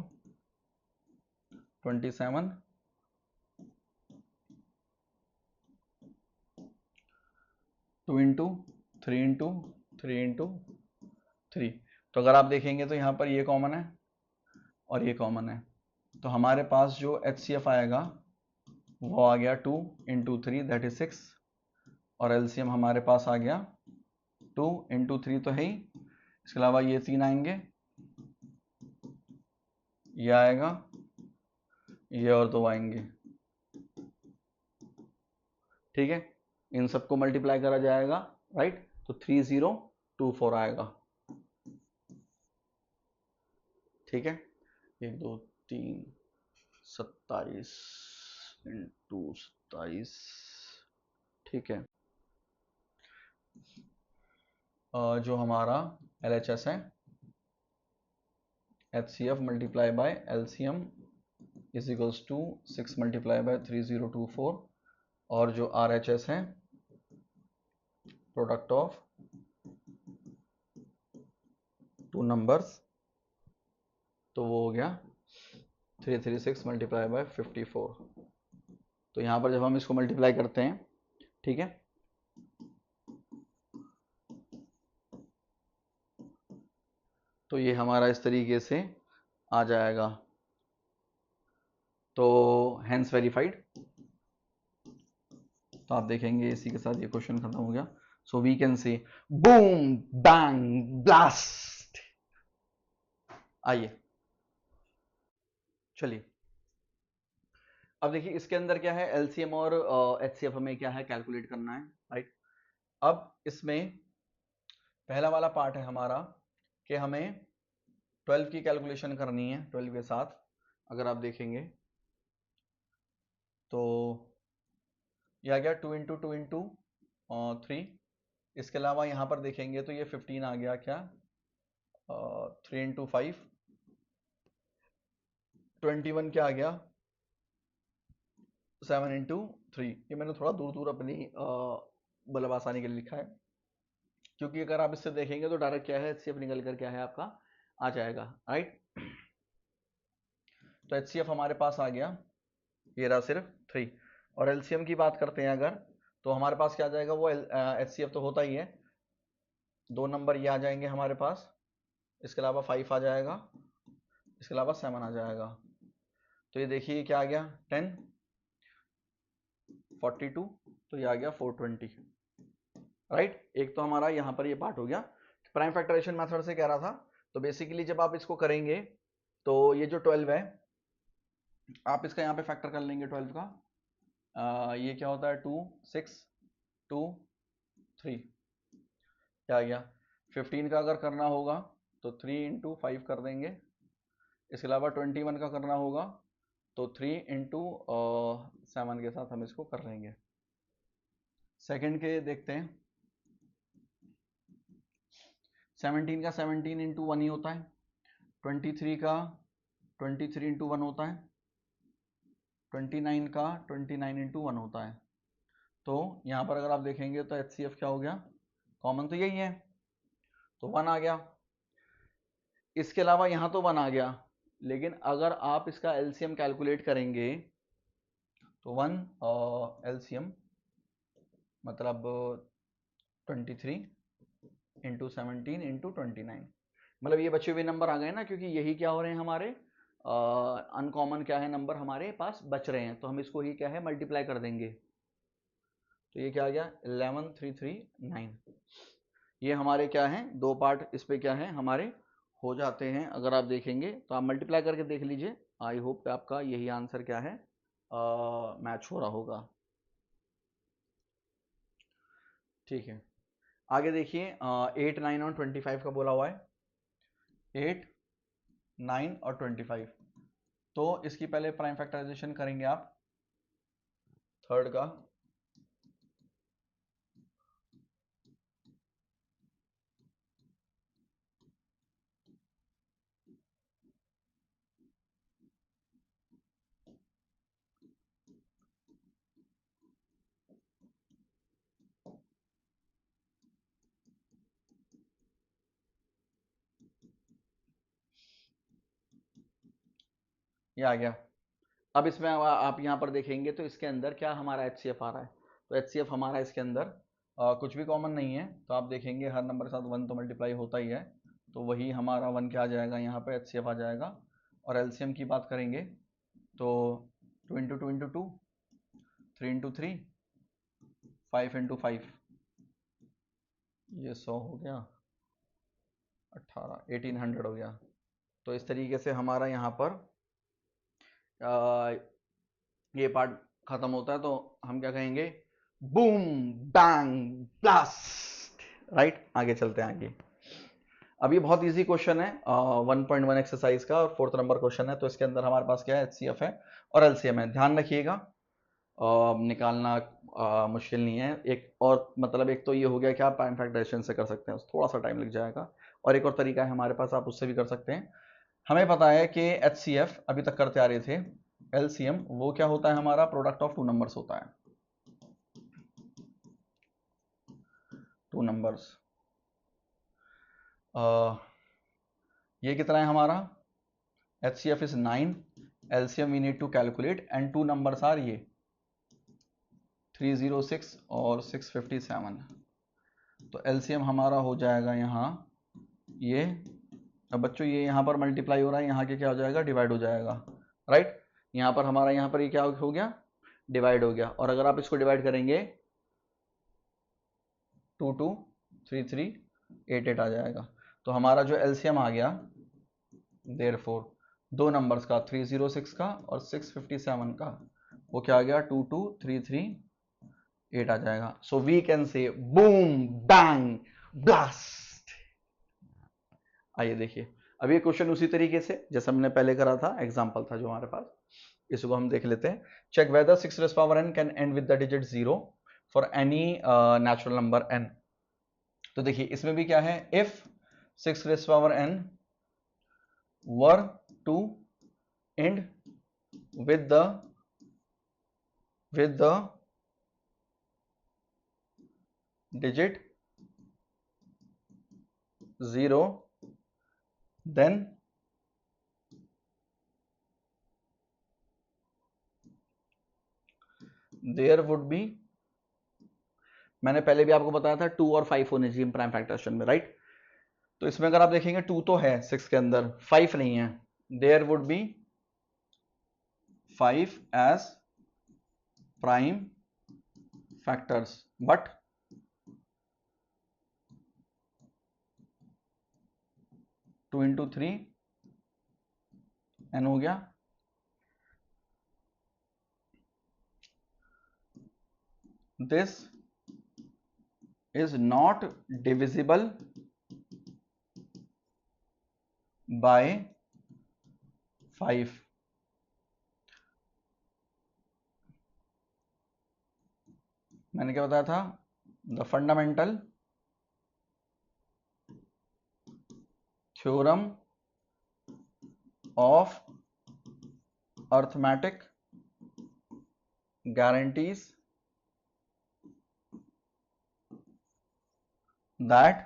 27 2 इंटू 3 इंटू 3 इंटू 3। तो अगर आप देखेंगे तो यहाँ पर ये कॉमन है और ये कॉमन है, तो हमारे पास जो HCF आएगा वो आ गया 2 इंटू 3 दैट इज 6, और LCM हमारे पास आ गया 2 इंटू 3 तो है ही, इसके अलावा ये 3 आएंगे, ये आएगा, ये और 2 आएंगे। ठीक है, इन सबको मल्टीप्लाई करा जाएगा, राइट, तो 3024 आएगा। ठीक है, 1 2 3 27 इंटू 27। ठीक है, जो हमारा LHS है HCF multiply by LCM is equals to 6 multiply by 3024, और जो RHS है प्रोडक्ट ऑफ टू नंबर्स, तो वो हो गया 336 मल्टीप्लाई बाय 54। तो यहाँ पर जब हम इसको मल्टीप्लाई करते हैं, ठीक है, तो ये हमारा इस तरीके से आ जाएगा, तो हैंस वेरीफाइड। तो आप देखेंगे इसी के साथ ये क्वेश्चन खत्म हो गया। So we can say boom bang blast. आइए चलिए, अब देखिए इसके अंदर क्या है, LCM और HCF हमें क्या है, कैलकुलेट करना है, राइट। अब इसमें पहला वाला पार्ट है हमारा कि हमें 12 की कैलकुलेशन करनी है। 12 के साथ अगर आप देखेंगे तो यह आ गया 2 इंटू 2 इंटू 3। इसके अलावा यहाँ पर देखेंगे तो ये 15 आ गया, क्या 3 इंटू 5, 21 क्या आ गया 7 इंटू 3। ये मैंने थोड़ा दूर दूर अपनी मतलब आसानी के लिए लिखा है, क्योंकि अगर आप इससे देखेंगे तो डायरेक्ट क्या है, HCF निकल कर क्या है आपका आ जाएगा, राइट। तो HCF हमारे पास आ गया, ये रहा सिर्फ 3, और LCM की बात करते हैं अगर, तो हमारे पास क्या आ जाएगा, वो HCF तो होता ही है, 2 नंबर ये आ जाएंगे हमारे पास, इसके अलावा 5 आ जाएगा, इसके अलावा 7 आ जाएगा। तो ये देखिए क्या आ गया 10 42, तो ये आ गया 420, राइट। एक तो हमारा यहाँ पर ये पार्ट हो गया। प्राइम फैक्टराइजेशन मेथड से कह रहा था तो बेसिकली जब आप इसको करेंगे तो ये जो 12 है आप इसका यहाँ पे फैक्टर कर लेंगे 12 का। ये क्या होता है 2 6 2 3 क्या आ गया। 15 का अगर करना होगा तो 3 इंटू 5 कर देंगे। इसके अलावा 21 का करना होगा तो 3 इंटू 7 के साथ हम इसको कर लेंगे। सेकंड के देखते हैं। 17 का 17 इंटू 1 ही होता है। 23 का 23 इंटू 1 होता है। 29 का 29 इंटू 1 होता है। तो यहाँ पर अगर आप देखेंगे तो HCF क्या हो गया, कॉमन तो यही है तो 1 आ गया। इसके अलावा यहाँ तो 1 आ गया, लेकिन अगर आप इसका LCM कैलकुलेट करेंगे तो 1 LCM मतलब 23 इंटू 17 इंटू 29, मतलब ये बचे हुए नंबर आ गए ना, क्योंकि यही क्या हो रहे हैं हमारे अनकॉमन क्या है नंबर हमारे पास बच रहे हैं, तो हम इसको ही क्या है मल्टीप्लाई कर देंगे। तो ये क्या आ गया 11339। ये हमारे क्या है दो पार्ट इस पे क्या है हमारे हो जाते हैं। अगर आप देखेंगे तो आप मल्टीप्लाई करके देख लीजिए। आई होप कि आपका यही आंसर क्या है मैच हो रहा होगा। ठीक है, आगे देखिए 8 9 और 25 का बोला हुआ है। 8 9 और 25, तो इसकी पहले प्राइम फैक्टराइजेशन करेंगे आप थर्ड का। ये आ गया। अब इसमें आप यहाँ पर देखेंगे तो इसके अंदर क्या हमारा HCF आ रहा है। तो HCF हमारा इसके अंदर कुछ भी कॉमन नहीं है, तो आप देखेंगे हर नंबर के साथ 1 तो मल्टीप्लाई होता ही है, तो वही हमारा 1 क्या आ जाएगा यहाँ पे HCF आ जाएगा। और LCM की बात करेंगे तो 2 इंटू 2 इंटू 2, 3 इंटू 3, 5 इंटू 5, ये 100 हो गया, 1800 हो गया। तो इस तरीके से हमारा यहाँ पर ये पार्ट खत्म होता है, तो हम क्या कहेंगे बूम बैंग ब्लास्ट। राइट, आगे चलते हैं आगे। अब ये बहुत इजी क्वेश्चन है 1.1 एक्सरसाइज का और 4th नंबर क्वेश्चन है। तो इसके अंदर हमारे पास क्या है HCF है और LCM है। ध्यान रखिएगा निकालना मुश्किल नहीं है। एक और मतलब एक तो ये हो गया कि आप प्राइम फैक्टराइजेशन से कर सकते हैं, थोड़ा सा टाइम लग जाएगा, और एक और तरीका है हमारे पास, आप उससे भी कर सकते हैं। हमें पता है कि HCF अभी तक करते आ रहे थे, LCM वो क्या होता है हमारा प्रोडक्ट ऑफ टू नंबर्स होता है। टू नंबर्स ये कितना है हमारा HCF is 9, LCM we need to calculate and two numbers are ये 306 और 657। तो LCM हमारा हो जाएगा यहाँ ये। अब बच्चों ये यहाँ पर मल्टीप्लाई हो रहा है, यहाँ के क्या हो जाएगा डिवाइड हो जाएगा। राइट, यहाँ पर हमारा यहाँ पर ये क्या हो गया डिवाइड हो गया। और अगर आप इसको डिवाइड करेंगे 2 2 3 3 8 8 आ जाएगा। तो हमारा जो LCM आ गया देयरफॉर दो नंबर्स का 306 का और 657 का वो क्या आ गया 22338 आ जाएगा। So we can say boom bang blast. आइए देखिए, अब ये क्वेश्चन उसी तरीके से जैसे हमने पहले करा था, एग्जांपल था जो हमारे पास, इसको हम देख लेते हैं। Check whether 6 raise power n can end with the digit 0 for any natural number n। तो देखिए इसमें भी क्या है, if 6 raise power n were to end with the digit 0, then there would be, मैंने पहले भी आपको बताया था 2 और 5 होने चाहिए प्राइम फैक्टराइजेशन में। राइट, तो इसमें अगर आप देखेंगे 2 तो है 6 के अंदर, 5 नहीं है। There would be 5 as prime factors, but 2 into 3 n हो गया। This is not divisible by 5। मैंने क्या बताया था? The fundamental theorem of arithmetic guarantees that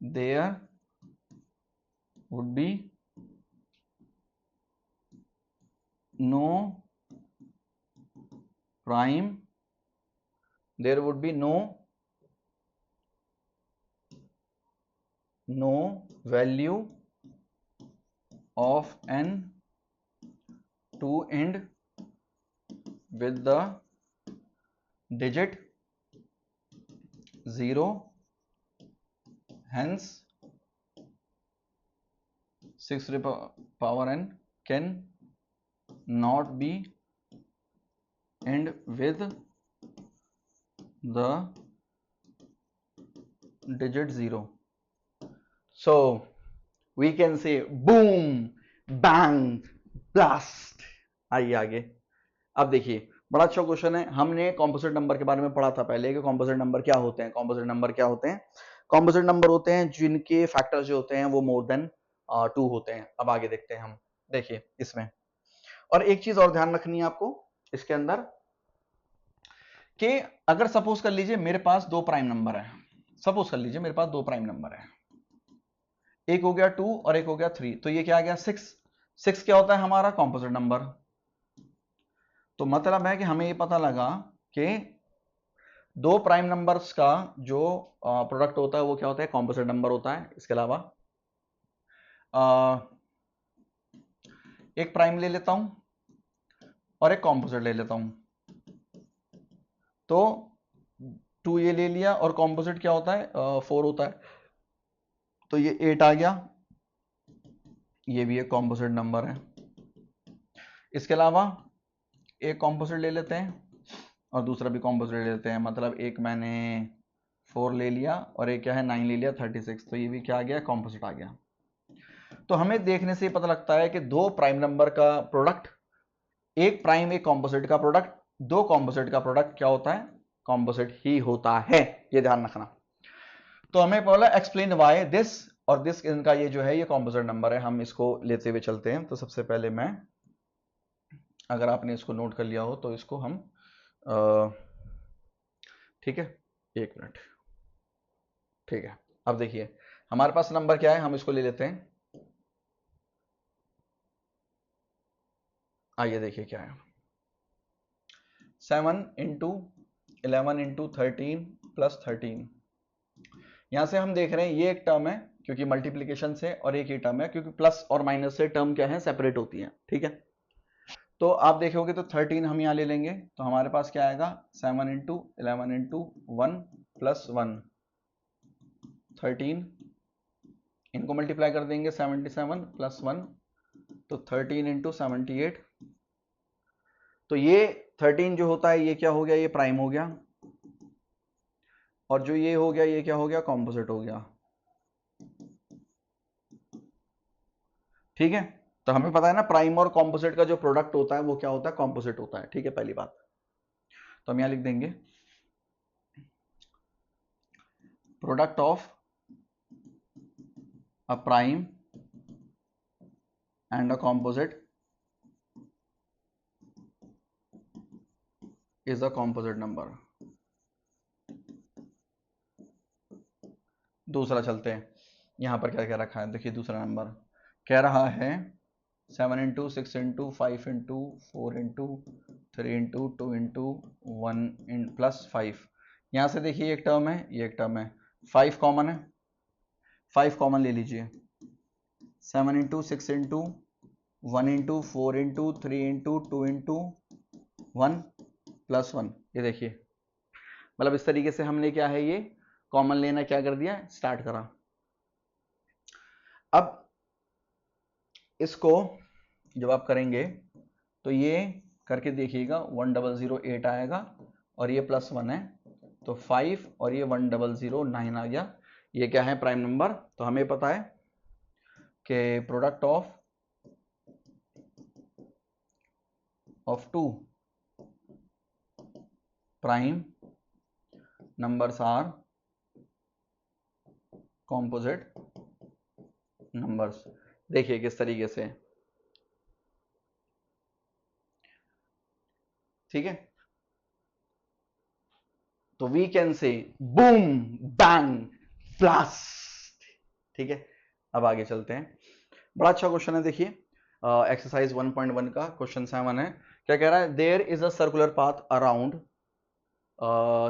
there would be no prime, there would be no value of n to end with the digit 0, hence 6 to the power n can not be end with the digit 0. So we can say boom, bang, blast. आइए आगे। अब देखिए, बड़ा अच्छा question है। हमने composite number के बारे में पढ़ा था पहले कि कॉम्पोजिट नंबर क्या होते हैं। कॉम्पोजिट नंबर क्या होते हैं? कॉम्पोजिट नंबर होते हैं जिनके फैक्टर्स जो होते हैं वो मोर देन 2 होते हैं। अब आगे देखते हैं हम। देखिए इसमें, और एक चीज और ध्यान रखनी है आपको इसके अंदर कि अगर सपोज कर लीजिए मेरे पास 2 प्राइम नंबर है। सपोज कर लीजिए मेरे पास 2 प्राइम नंबर है, एक हो गया 2 और एक हो गया 3, तो ये क्या आ गया 6। 6 क्या होता है हमारा? Composite number. तो मतलब है कि हमें ये पता लगा कि 2 प्राइम नंबर्स का जो प्रोडक्ट होता है वो क्या होता है? कॉम्पोजिट नंबर होता है। इसके अलावा एक प्राइम ले लेता हूं और एक कॉम्पोजिट ले लेता हूं, तो 2 ये ले लिया और कॉम्पोजिट क्या होता है? 4 होता है, तो ये 8 आ गया। ये भी एक कॉम्पोजिट नंबर है। इसके अलावा एक कॉम्पोजिट ले लेते हैं और दूसरा भी कॉम्पोजिट ले लेते हैं। मतलब एक मैंने 4 ले लिया और एक क्या है 9 ले लिया 36, तो ये भी क्या आ गया? कॉम्पोजिट आ गया। तो हमें देखने से पता लगता है कि 2 प्राइम नंबर का प्रोडक्ट, एक प्राइम एक कॉम्पोजिट का प्रोडक्ट, 2 कॉम्पोजिट का प्रोडक्ट क्या होता है? कॉम्पोजिट ही होता है। ये ध्यान रखना। तो हमें बोला एक्सप्लेन व्हाई दिस, और दिस इनका ये जो है ये कॉम्पोजिट नंबर है। हम इसको लेते हुए चलते हैं। तो सबसे पहले मैं, अगर आपने इसको नोट कर लिया हो तो इसको हम ठीक है, एक मिनट। ठीक है, अब देखिए हमारे पास नंबर क्या है, हम इसको ले लेते हैं। आइए देखिए क्या है। 7 इंटू 11 इंटू 13 प्लस 13। यहां से हम देख रहे हैं ये एक टर्म है क्योंकि मल्टीप्लीकेशन से, और एक ही टर्म है क्योंकि प्लस और माइनस से टर्म क्या है? सेपरेट होती है। ठीक है, तो आप देखोगे तो 13 हम यहां ले लेंगे, तो हमारे पास क्या आएगा? 7 इंटू 11 इंटू 1 प्लस 1 13, इनको मल्टीप्लाई कर देंगे 77 प्लस 1, तो 13 इंटू 78। तो ये 13 जो होता है ये क्या हो गया? ये प्राइम हो गया, और जो ये हो गया ये क्या हो गया? कॉम्पोजिट हो गया। ठीक है, तो हमें पता है ना प्राइम और कॉम्पोजिट का जो प्रोडक्ट होता है वो क्या होता है? कॉम्पोजिट होता है। ठीक है, पहली बात। तो हम यहां लिख देंगे product of a prime and a composite is a composite number. दूसरा चलते हैं, यहां पर क्या क्या रखा है देखिए। दूसरा नंबर कह रहा है 7 into 6 into 5 into 4 into 3 into 2 into 1 in plus 5। यहां से देखिए एक टर्म है, ये एक टर्म है, 5 कॉमन है, 5 कॉमन ले लीजिए। 7 into 6 into 1 into 4 into 3 into 2 into 1 plus 1। ये देखिए, मतलब इस तरीके से हमने क्या है ये कॉमन लेना क्या कर दिया? स्टार्ट करा। अब इसको जब आप करेंगे तो ये करके देखिएगा 1008 आएगा और ये +1 है तो 5 और ये 1009 आ गया। ये क्या है? Prime number. तो हमें पता है कि product of two prime numbers are composite numbers. देखिए किस तरीके से, ठीक है। तो we can say boom bang blast, ठीक है। अब आगे चलते हैं। बड़ा अच्छा क्वेश्चन है, देखिए एक्सरसाइज 1.1 का क्वेश्चन 7 है। क्या कह रहा है? There is a circular path around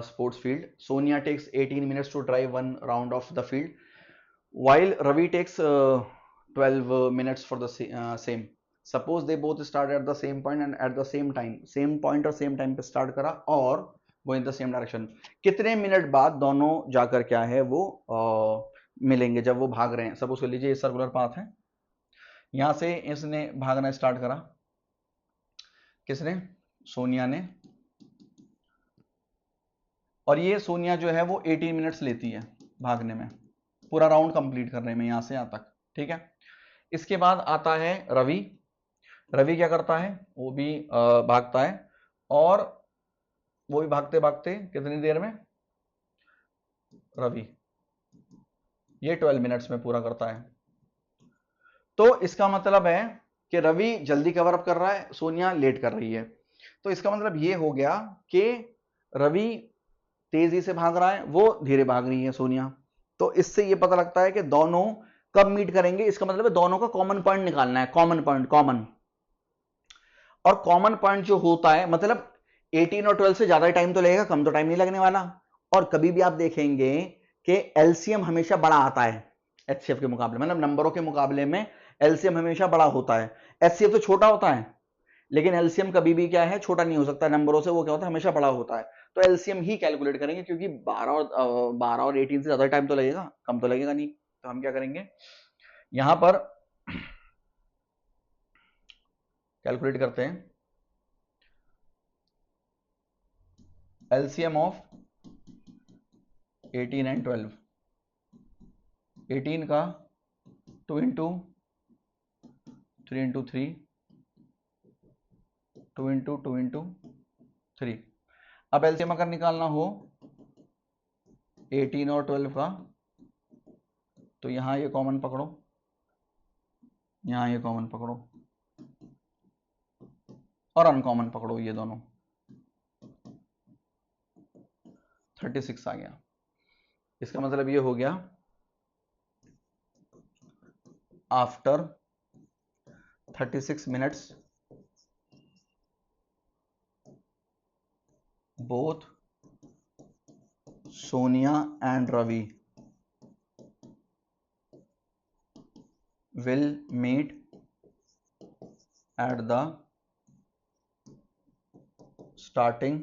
sports field. Sonia takes 18 minutes to drive 1 round of the field while Ravi takes 12 minutes for the same. Suppose they both start at the same point and at the same time, same point और same time पे start करा और वो in the same direction। कितने minute बाद दोनों जाकर क्या है वो मिलेंगे जब वो भाग रहे हैं? सपोज कर लीजिए सर्कुलर पाथ है, यहां से इसने भागना स्टार्ट करा, किसने? सोनिया ने। और ये सोनिया जो है वो 18 मिनट्स लेती है भागने में, पूरा राउंड कंप्लीट करने में यहां से यहां तक, ठीक है। इसके बाद आता है रवि। रवि क्या करता है? वो भी भागता है और वो भी भागते भागते कितनी देर में? रवि ये 12 मिनट्स में पूरा करता है। तो इसका मतलब है कि रवि जल्दी कवर अप कर रहा है, सोनिया लेट कर रही है। तो इसका मतलब ये हो गया कि रवि तेजी से भाग रहा है, वो धीरे भाग रही है सोनिया। तो इससे ये पता लगता है कि दोनों कब मीट करेंगे। इसका मतलब है दोनों का कॉमन पॉइंट निकालना है, कॉमन पॉइंट, कॉमन। और कॉमन पॉइंट जो होता है मतलब 18 और 12 से ज्यादा टाइम तो लगेगा, कम तो टाइम नहीं लगने वाला। और कभी भी आप देखेंगे कि एलसीएम हमेशा बड़ा आता है एचसीएफ के मुकाबले, मतलब नंबरों के मुकाबले में एलसीएम हमेशा बड़ा होता है। एचसीएफ तो छोटा होता है लेकिन एलसीएम कभी भी क्या है? छोटा नहीं हो सकता नंबरों से, वो क्या होता है? हमेशा बड़ा होता है। तो एलसीएम ही कैलकुलेट करेंगे क्योंकि 12 और 18 से ज्यादा टाइम तो लगेगा, कम तो लगेगा नहीं। तो हम क्या करेंगे, यहां पर कैलकुलेट करते हैं एलसीएम ऑफ 18 एंड 12। 18 का 2 इंटू 3 इंटू 3, 2 इंटू 2 इंटू 3। अब एलसीएम अगर निकालना हो 18 और 12 का, तो यहां ये कॉमन पकड़ो, यहां ये कॉमन पकड़ो और अनकॉमन पकड़ो, ये दोनों 36 आ गया। इसका मतलब ये हो गया after 36 minutes both Sonia and Ravi will meet at the starting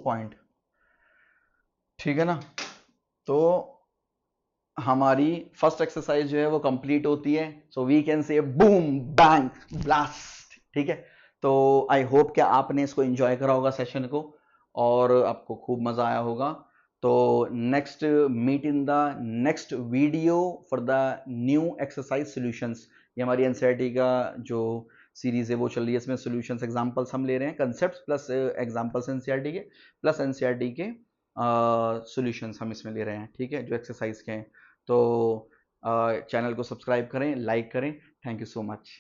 point, ठीक है ना। तो हमारी फर्स्ट एक्सरसाइज जो है वो कंप्लीट होती है। So we can say boom bang blast, ठीक है। तो आई होप कि आपने इसको एंजॉय करा होगा सेशन को और आपको खूब मजा आया होगा। तो next meet in the next video for the new exercise solutions. ये हमारी एनसीईआरटी का जो सीरीज है वो चल रही है, इसमें सॉल्यूशंस एग्जांपल्स हम ले रहे हैं, कंसेप्ट्स प्लस एग्जांपल्स एनसीईआरटी के प्लस एनसीईआरटी के सॉल्यूशंस हम इसमें ले रहे हैं, ठीक है, जो एक्सरसाइज के हैं। तो चैनल को सब्सक्राइब करें, लाइक करें। Thank you so much.